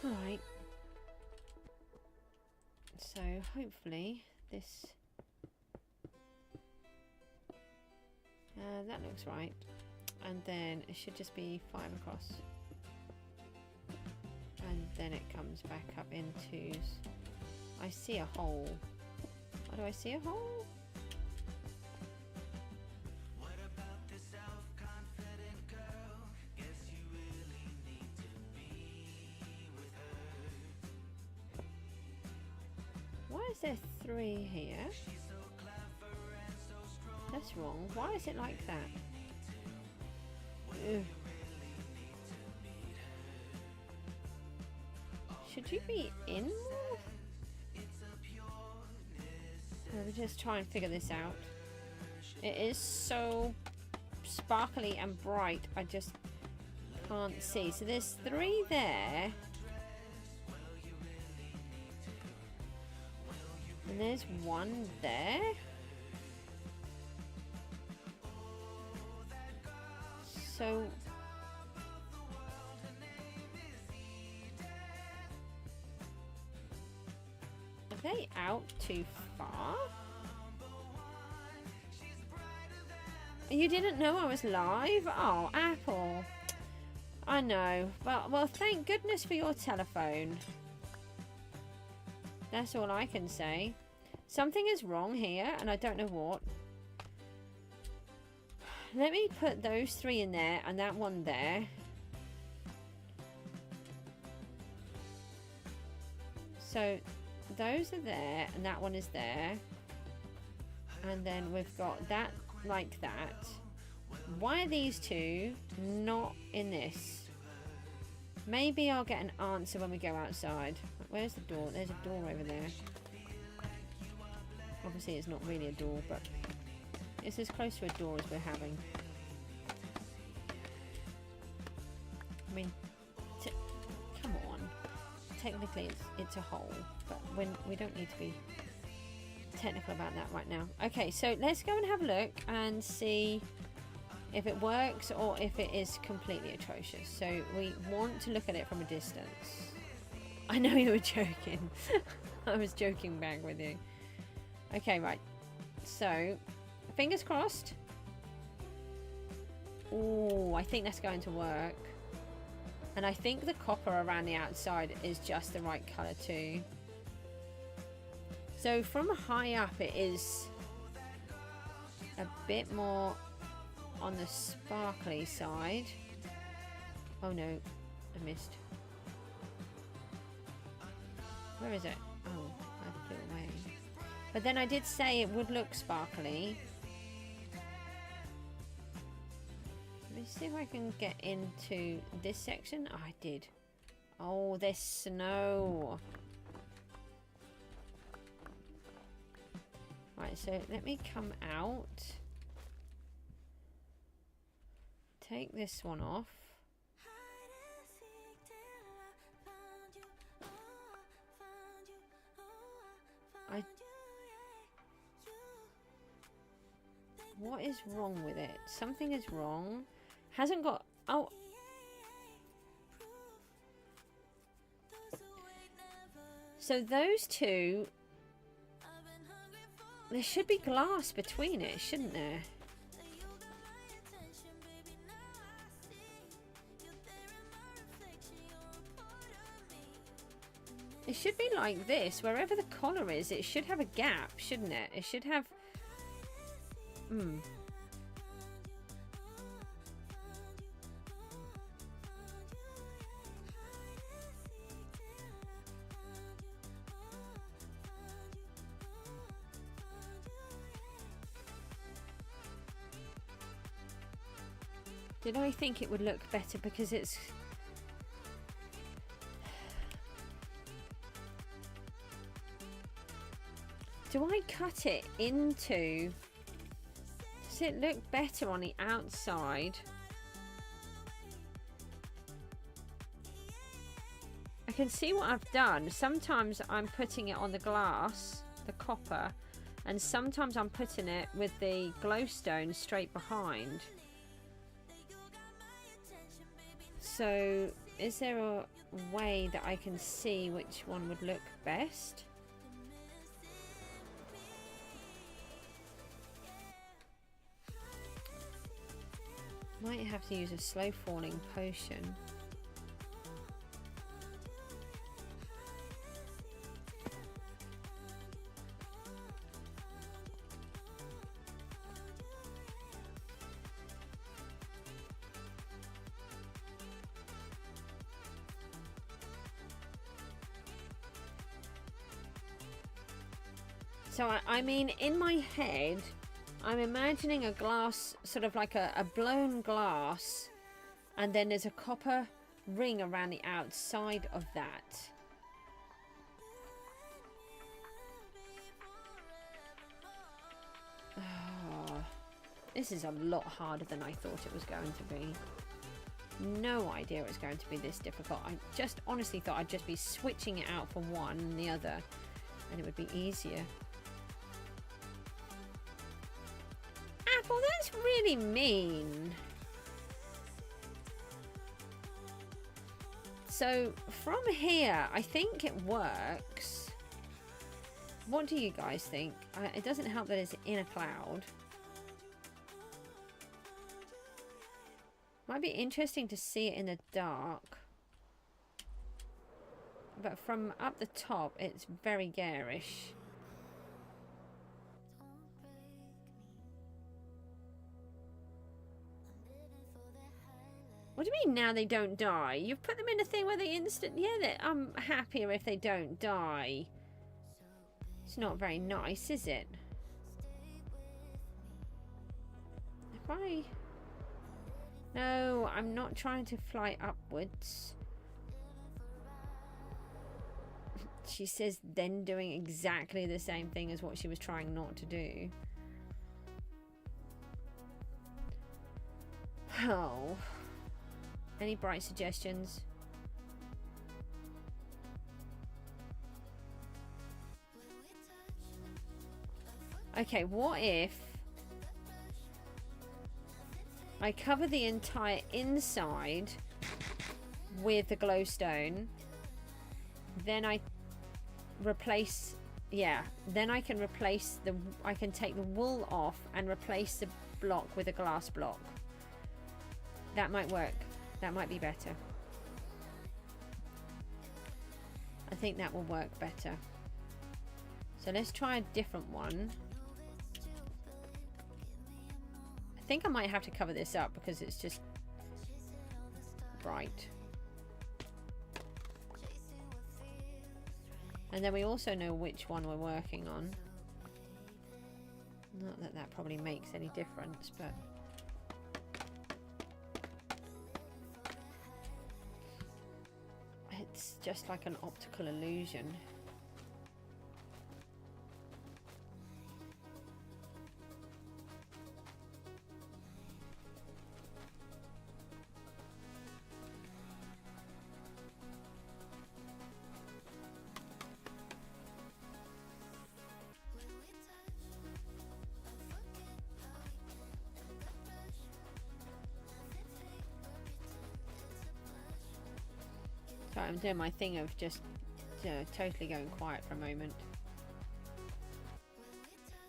Alright. So hopefully this that looks right, and then it should just be 5 across, and then it comes back up into. I see a hole. Why do I see a hole? Why is there 3 here? That's wrong. Why is it like that? Ugh. Should you be in more? Let me just try and figure this out. It is so sparkly and bright, I just can't see. So there's 3 there. And there's 1 there. So are they out too far? You didn't know I was live? Oh, Apple. I know. But well, thank goodness for your telephone. That's all I can say. Something is wrong here, and I don't know what. Let me put those 3 in there, and that 1 there. So, those are there, and that 1 is there. And then we've got that like that. Why are these 2 not in this? Maybe I'll get an answer when we go outside. Where's the door? There's a door over there. Obviously it's not really a door, but it's as close to a door as we're having. I mean, come on. Technically it's a hole, but when we don't need to be technical about that right now. Okay, so let's go and have a look and see if it works or if it is completely atrocious. So we want to look at it from a distance. I know you were joking. I was joking back with you. Okay, right. So, fingers crossed. Oh, I think that's going to work. And I think the copper around the outside is just the right colour too. So from high up it is a bit more on the sparkly side. Oh no, I missed. Where is it? Oh, I put it away. But then I did say it would look sparkly. Let me me see if I can get into this section. Oh, I did. Oh, there's snow. Right, so let me come out. Take this one off. What is wrong with it? Something is wrong. Hasn't got... Oh. So those two... There should be glass between it, shouldn't there? It should be like this. Wherever the collar is, it should have a gap, shouldn't it? It should have... Did I think it would look better because it's... Do I cut it into... Does it look better on the outside? I can see what I've done. Sometimes I'm putting it on the glass, the copper, and sometimes I'm putting it with the glowstone straight behind. So, is there a way that I can see which one would look best? Might have to use a slow falling potion. So I mean, in my head, I'm imagining a glass, sort of like a blown glass, and then there's a copper ring around the outside of that. Oh, this is a lot harder than I thought it was going to be. No idea it was going to be this difficult. I just honestly thought I'd just be switching it out for one and the other, and it would be easier. Apple, that's really mean. So from here, I think it works. What do you guys think? It doesn't help that it's in a cloud. Might be interesting to see it in the dark. But from up the top, it's very garish. What do you mean now they don't die? You've put them in a thing where they instant... Yeah, I'm happier if they don't die. It's not very nice, is it? If I... No, I'm not trying to fly upwards. She says then doing exactly the same thing as what she was trying not to do. Oh... Any bright suggestions? Okay, what if I cover the entire inside with the glowstone, then I replace, yeah, then I can replace the, I can take the wool off and replace the block with a glass block. That might work. That might be better. I think that will work better. So let's try a different one. I think I might have to cover this up because it's just bright. And then we also know which one we're working on. Not that that probably makes any difference, but... just like an optical illusion. Sorry, I'm doing my thing of just totally going quiet for a moment.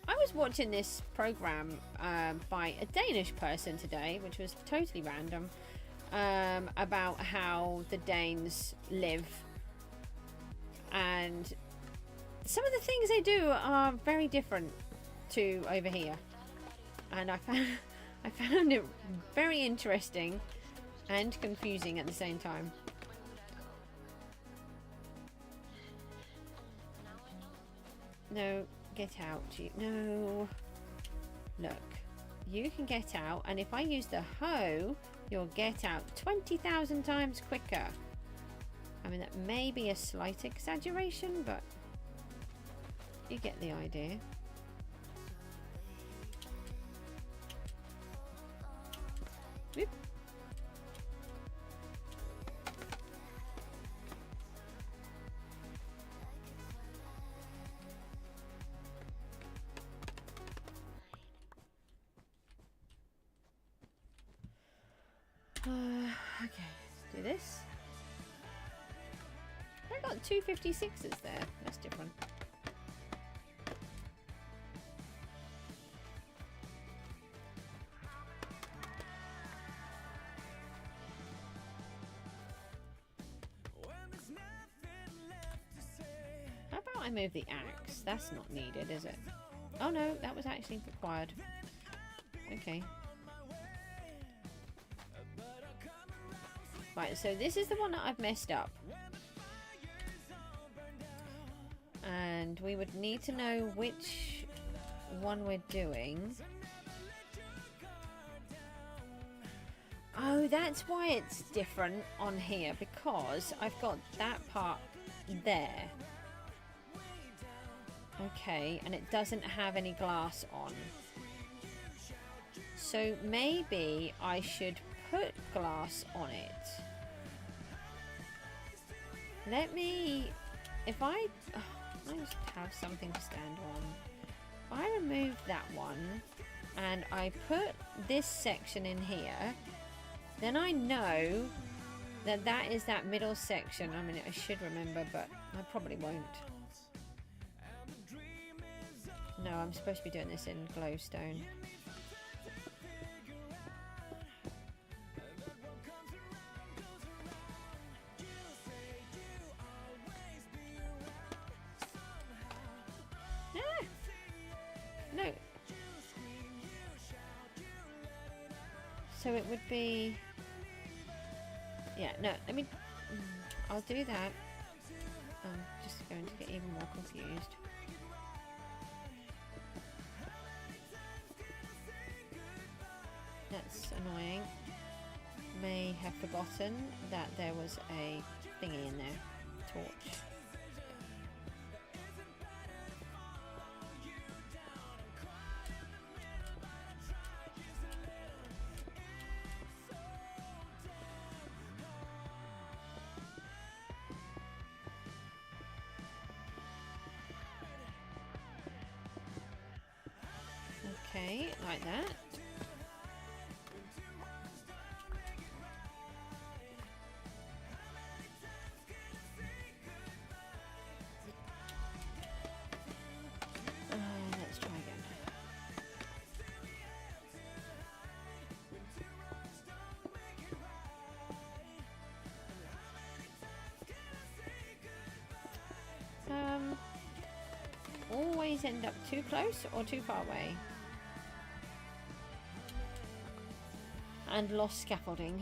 I was watching this program by a Danish person today, which was totally random, about how the Danes live, and some of the things they do are very different to over here, and I found it very interesting and confusing at the same time. No, get out. No. Look, you can get out, and if I use the hoe, you'll get out 20,000 times quicker. I mean, that may be a slight exaggeration, but you get the idea. Whoop. Okay, let's do this. I got 256s there. That's different. How about I move the axe? That's not needed, is it? Oh no, that was actually required. Okay. Right, so this is the one that I've messed up. And we would need to know which one we're doing. Oh, that's why it's different on here, because I've got that part there. Okay, and it doesn't have any glass on. So maybe I should put glass on it. Let me, if I just have something to stand on. If I remove that one and I put this section in here, then I know that that is that middle section. I mean, I should remember, but I probably won't. No, I'm supposed to be doing this in glowstone. No. So it would be, yeah, no, let me, I'll do that. I'm just going to get even more confused. That's annoying. May have forgotten that there was a thingy in there. Torch. Okay, like that. Let's try again. Always end up too close or too far away. And lost scaffolding.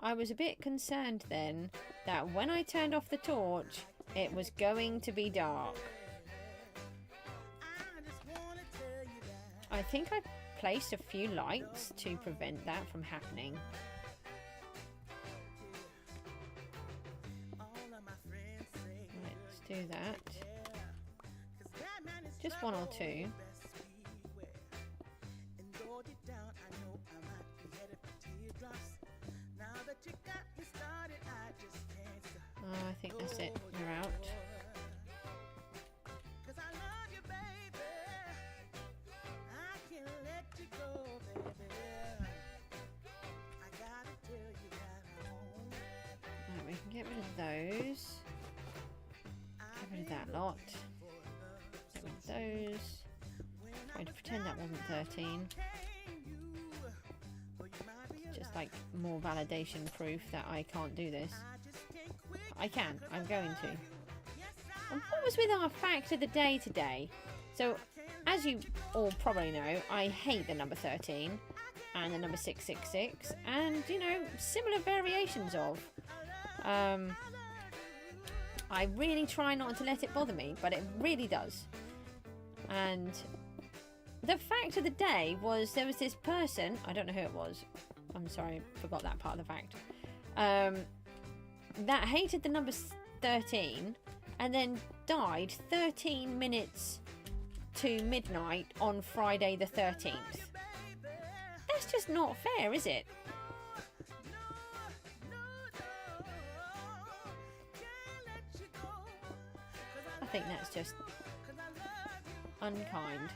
I was a bit concerned then that when I turned off the torch, it was going to be dark. I think I placed a few lights to prevent that from happening. Let's do that. Just one or two. Oh, I think that's it. You're out. Right, we can get rid of those. Get rid of that lot. Get rid of those. Trying to pretend that wasn't 13. Just like more validation proof that I can't do this. I can. I'm going to. And what was with our fact of the day today? So, as you all probably know, I hate the number 13 and the number 666 and, you know, similar variations of. I really try not to let it bother me, but it really does. And the fact of the day was there was this person, I don't know who it was. I'm sorry, I forgot that part of the fact. That hated the number 13 and then died 13 minutes to midnight on Friday the 13th. That's just not fair, is it? I think that's just unkind.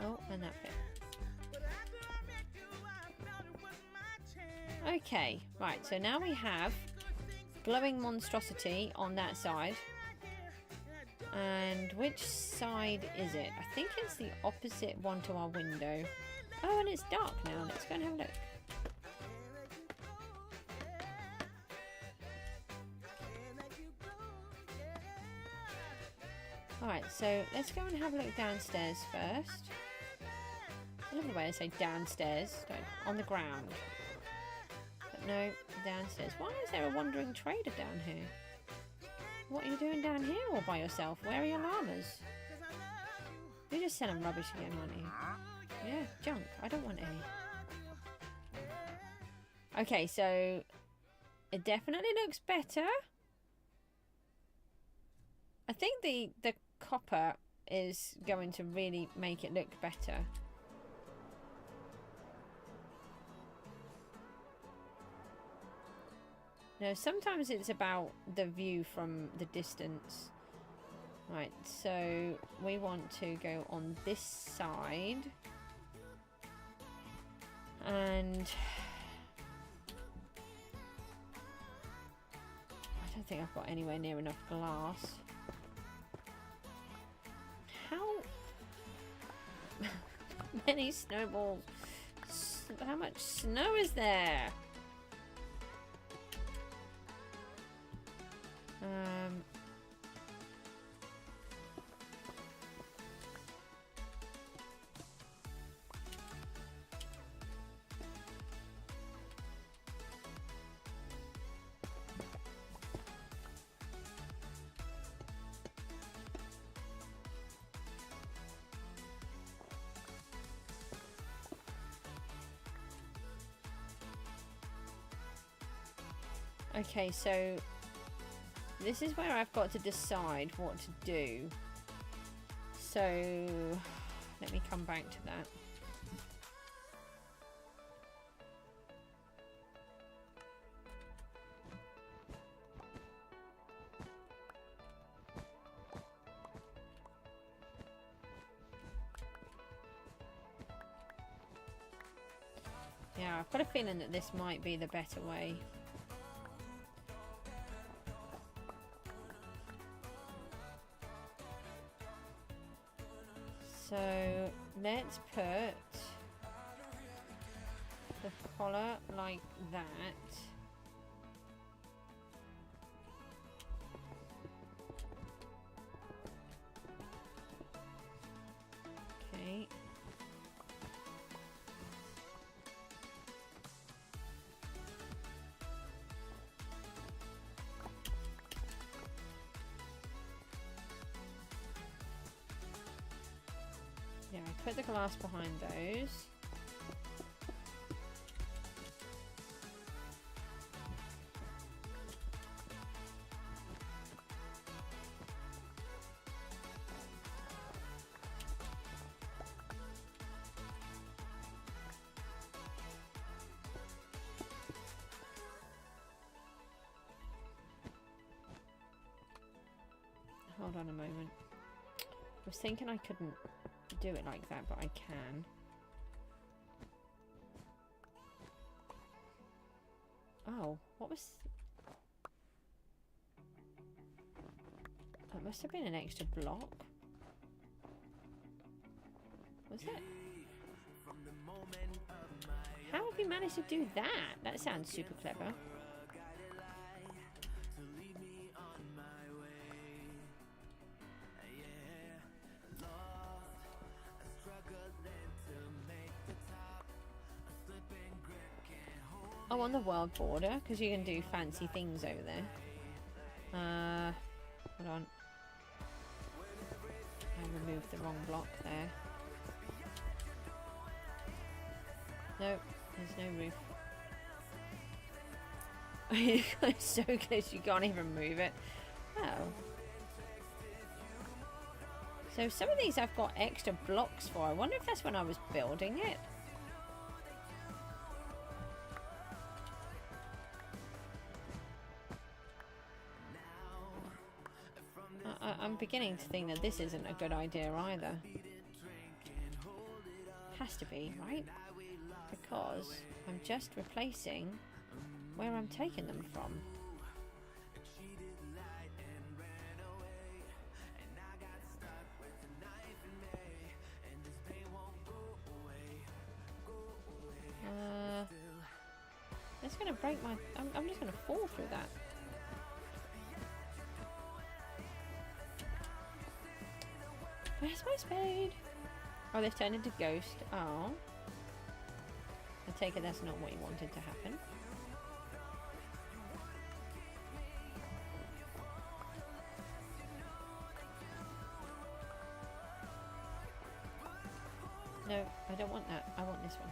Oh, and that bit. Okay, right, so now we have glowing monstrosity on that side. And which side is it? I think it's the opposite one to our window. Oh, and it's dark now. Let's go and have a look. Alright, so let's go and have a look downstairs first. I love the way I say downstairs, on the ground. But no, downstairs. Why is there a wandering trader down here? What are you doing down here all by yourself? Where are your llamas? You're just selling rubbish again, aren't you? Yeah, junk. I don't want any. Okay, so it definitely looks better. I think the copper is going to really make it look better. Now, sometimes it's about the view from the distance. Right, so we want to go on this side. And I don't think I've got anywhere near enough glass. How many snowballs? How much snow is there? Okay, so this is where I've got to decide what to do. So let me come back to that. Yeah, I've got a feeling that this might be the better way. So let's put the collar like that. Okay. Yeah, I put the glass behind those. Hold on a moment. I was thinking I couldn't do it like that, but I can. Oh, what was... That must have been an extra block. Was it? How have you managed to do that? That sounds super clever. Oh, on the world border, because you can do fancy things over there. Hold on. I removed the wrong block there. No, there's no roof. It's so close you can't even move it. Oh. So some of these I've got extra blocks for. I wonder if that's when I was building it. I'm beginning to think that this isn't a good idea either. Has to be, right? Because I'm just replacing where I'm taking them from. It's gonna break my... I'm just gonna fall through that. Where's my spade? Oh, they've turned into ghost. Oh. I take it that's not what you wanted to happen. No, I don't want that. I want this one.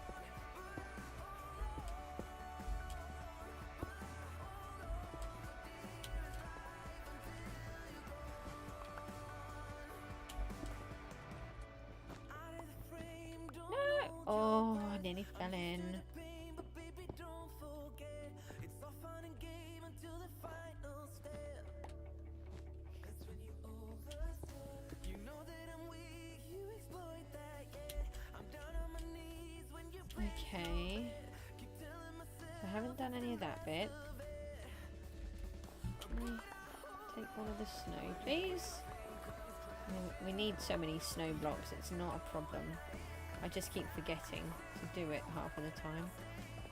Oh, I nearly fell in. Okay. I haven't done any of that bit. Can we take one of the snow, please? I mean, we need so many snow blocks, it's not a problem. I just keep forgetting to do it half of the time.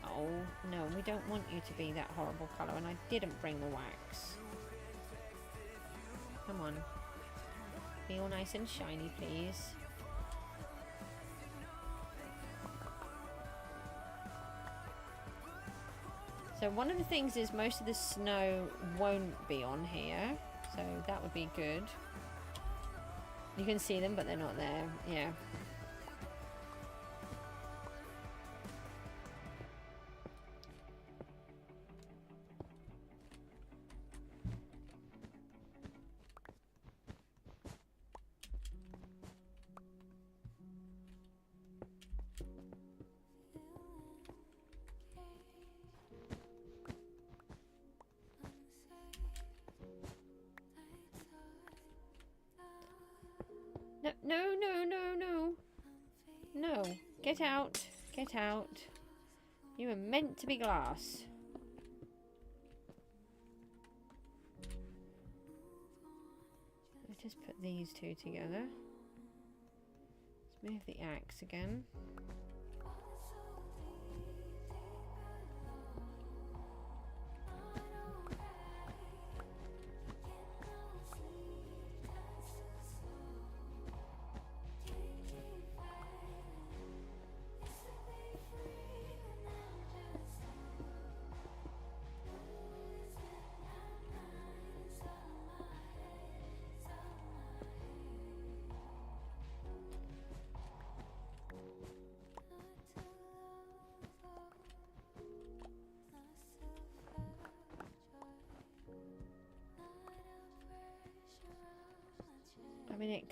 Oh, no, we don't want you to be that horrible colour, and I didn't bring the wax. Come on. Be all nice and shiny, please. So one of the things is most of the snow won't be on here, so that would be good. You can see them, but they're not there. Yeah. No, no, no, no. No. Get out. Get out. You were meant to be glass. Let's just put these two together. Let's move the axe again.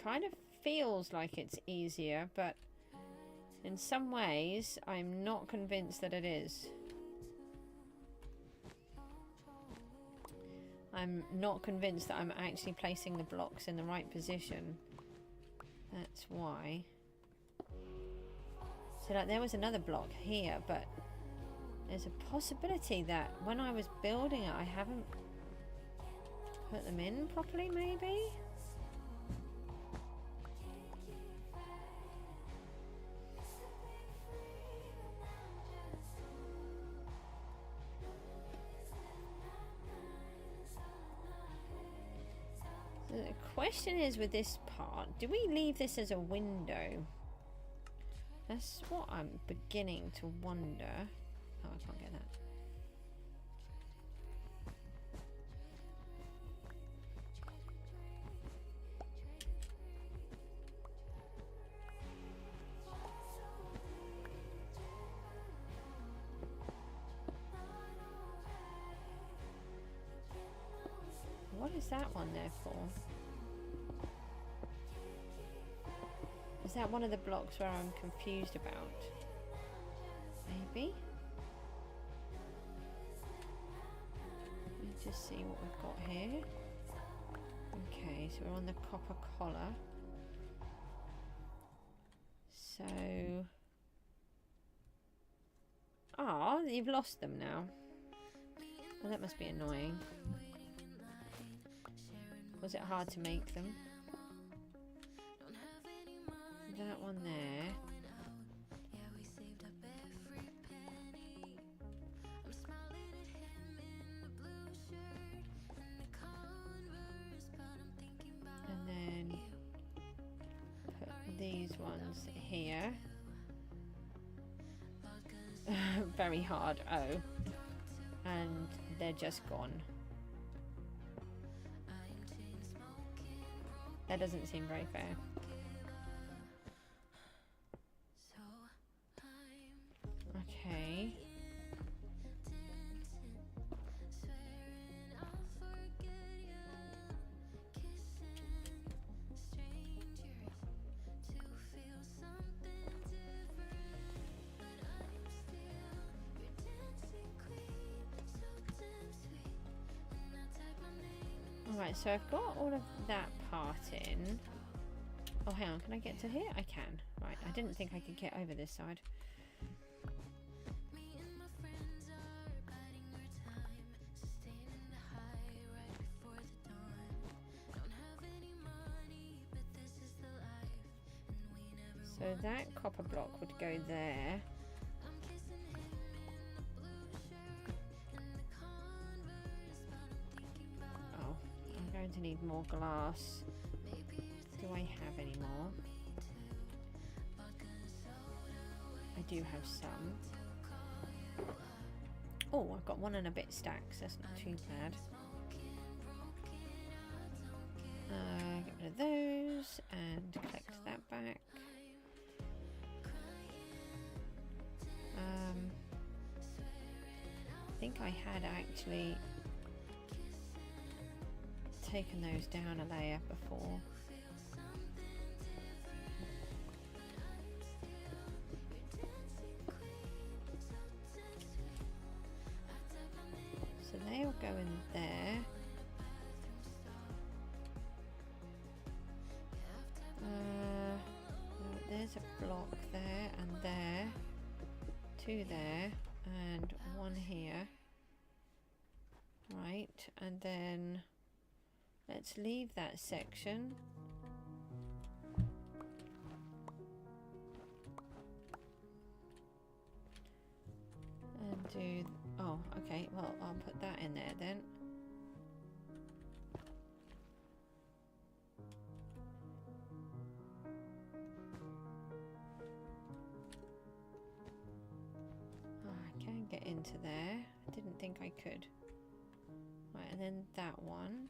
kind of feels like it's easier, but in some ways I'm not convinced that it is. I'm not convinced that I'm actually placing the blocks in the right position. That's why. So like there was another block here, but there's a possibility that when I was building it I haven't put them in properly, maybe? The question is with this part, do we leave this as a window? That's what I'm beginning to wonder. Oh, I can't get that. What is that one there for? Is that one of the blocks where I'm confused about? Maybe? Let me just see what we've got here. Okay, so we're on the copper collar. So... Ah, you've lost them now. Well, that must be annoying. Was it hard to make them? That one there. And then put these ones here. Very hard. Oh. And they're just gone. That doesn't seem very fair. Okay. Alright, so I've got all of that part in. Oh, hang on, can I get to here? I can. Right, I didn't think I could get over this side. So that copper block would go there. Oh, I'm going to need more glass. Do I have any more? I do have some. Oh, I've got 1 and a bit stacks. That's not too bad. Get rid of those and collect that back. I think I had actually taken those down a layer before. So they'll go in there. There's a block there and there. 2 there and 1 here. Right, and then let's leave that section. And do, oh, okay, well, I'll put that in there then. Get into there. I didn't think I could. Right, and then that one.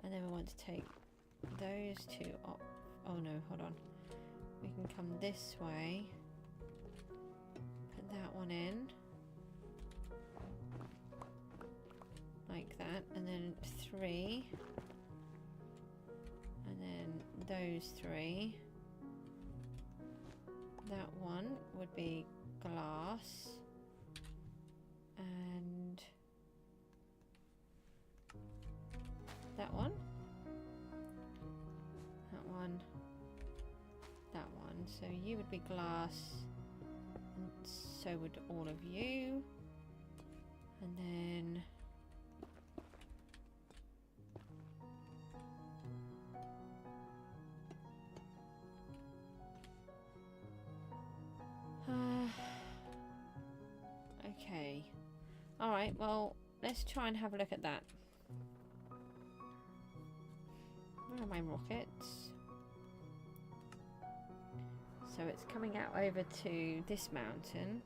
And then we want to take those 2 up. Oh no, hold on. We can come this way. Put that one in. Like that. And then 3. And then those three. That one would be glass. And that one. That one. That one. So you would be glass. And so would all of you. And then okay. Alright, well, let's try and have a look at that. Where are my rockets? So it's coming out over to this mountain.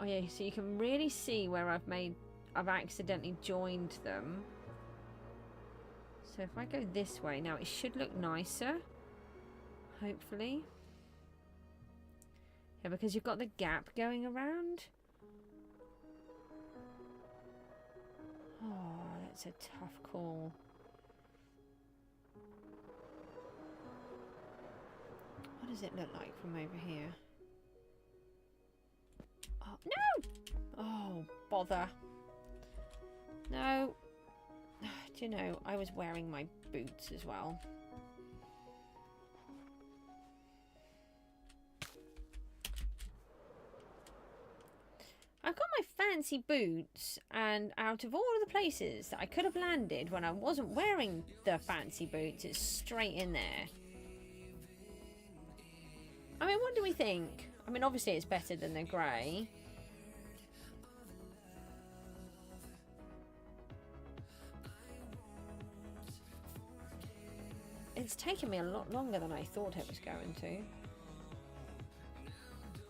Oh yeah, so you can really see where I've accidentally joined them. So if I go this way, now it should look nicer. Hopefully. Yeah, because you've got the gap going around. Oh, that's a tough call. What does it look like from over here? Oh, no! Oh, bother. No. Do you know, I was wearing my boots as well. I've got my fancy boots, and out of all of the places that I could have landed when I wasn't wearing the fancy boots, it's straight in there. I mean, what do we think? I mean, obviously it's better than the grey. It's taken me a lot longer than I thought it was going to.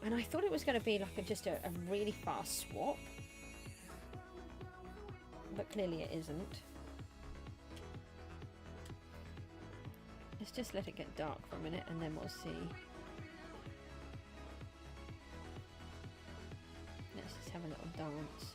And I thought it was going to be like just a really fast swap. But clearly it isn't. Let's just let it get dark for a minute and then we'll see. Let's just have a little dance.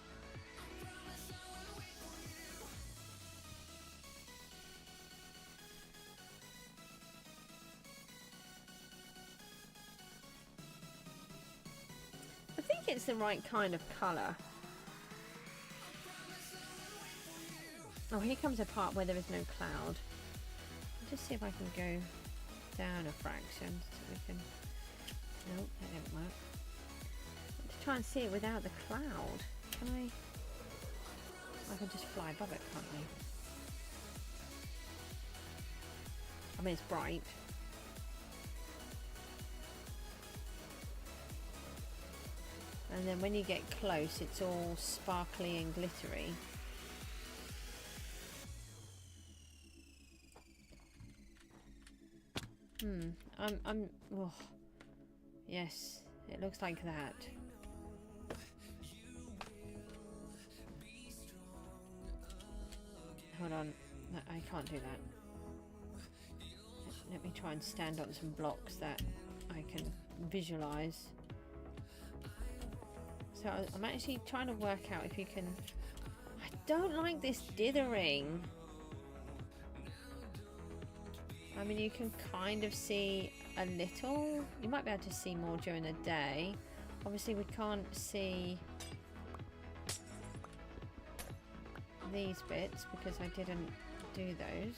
I think it's the right kind of colour. Oh, here comes a part where there is no cloud. I'll just see if I can go down a fraction so we can... Nope, that didn't work. Let's try and see it without the cloud. Can I? I can just fly above it, can't I? I mean, it's bright. And then when you get close, it's all sparkly and glittery. Oh, yes, it looks like that. Hold on, I can't do that. Let me try and stand on some blocks that I can visualize. So I'm actually trying to work out if you can... I don't like this dithering. I mean, you can kind of see a little. You might be able to see more during the day. Obviously, we can't see these bits because I didn't do those.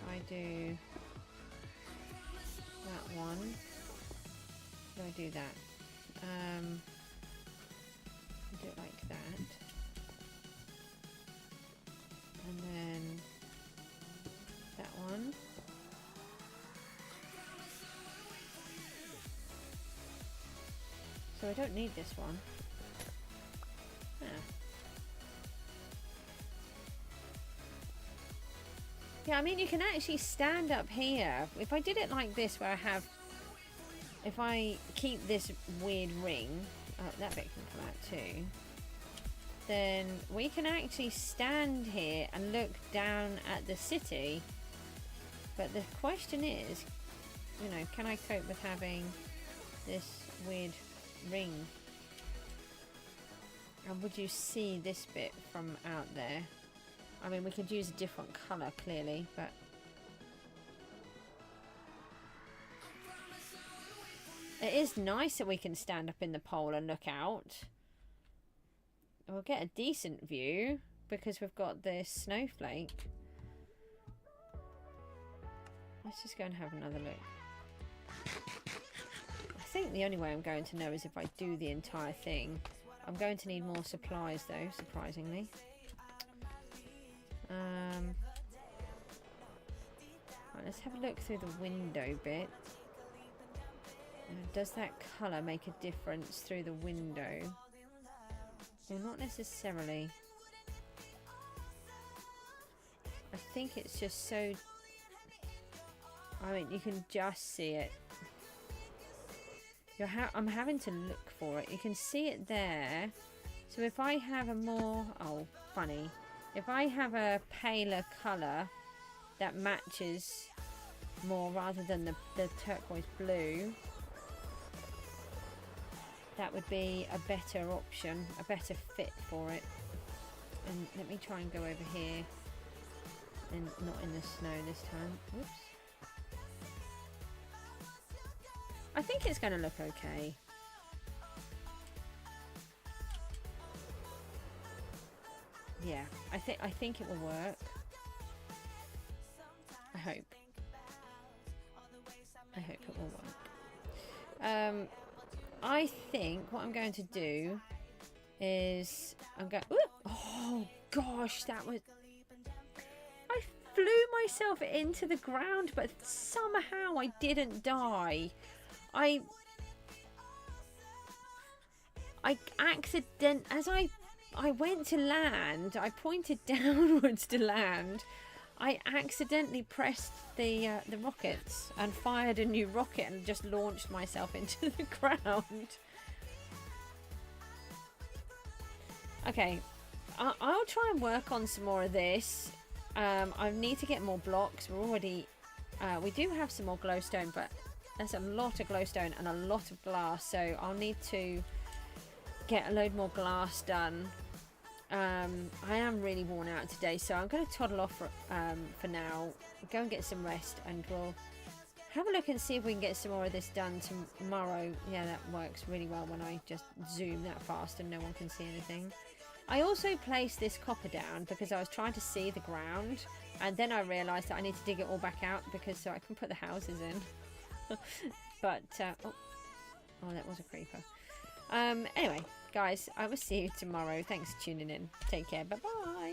I do that one. Do I do that? I do it like that. And then that one. So I don't need this one. Ah. Yeah, I mean, you can actually stand up here. If I did it like this, where I have... If I keep this weird ring... Oh, that bit can come out too. then we can actually stand here and look down at the city. But the question is, you know, can I cope with having this weird ring? And would you see this bit from out there? I mean, we could use a different colour, clearly, but... It is nice that we can stand up in the pole and look out. We'll get a decent view because we've got this snowflake. Let's just go and have another look. I think the only way I'm going to know is if I do the entire thing. I'm going to need more supplies though, surprisingly. Right, let's have a look through the window bit. Does that colour make a difference through the window? Well, not necessarily. I think it's just so... I mean, you can just see it. I'm having to look for it. You can see it there. So if I have a more... Oh, funny. If I have a paler colour that matches more rather than the turquoise blue, that would be a better option, a better fit for it. And let me try and go over here and not in the snow this time. Whoops. I think it's going to look okay. Yeah, I think it will work. I hope. I hope it will work. I think what I'm going to do is I'm going... Oh gosh, that was... I flew myself into the ground, but somehow I didn't die. I as I went to land, I pointed downwards to land. I accidentally pressed the rockets and fired a new rocket and just launched myself into the ground. Okay, I'll try and work on some more of this. I need to get more blocks. We're already... we do have some more glowstone, but there's a lot of glowstone and a lot of glass, so I'll need to get a load more glass done. I am really worn out today, so I'm going to toddle off for now, go and get some rest, and we'll have a look and see if we can get some more of this done tomorrow. Yeah, that works really well when I just zoom that fast and no one can see anything. I also placed this copper down because I was trying to see the ground, and then I realised that I need to dig it all back out because so I can put the houses in. But oh, that was a creeper. Anyway, guys, I will see you tomorrow. Thanks for tuning in. Take care. Bye bye.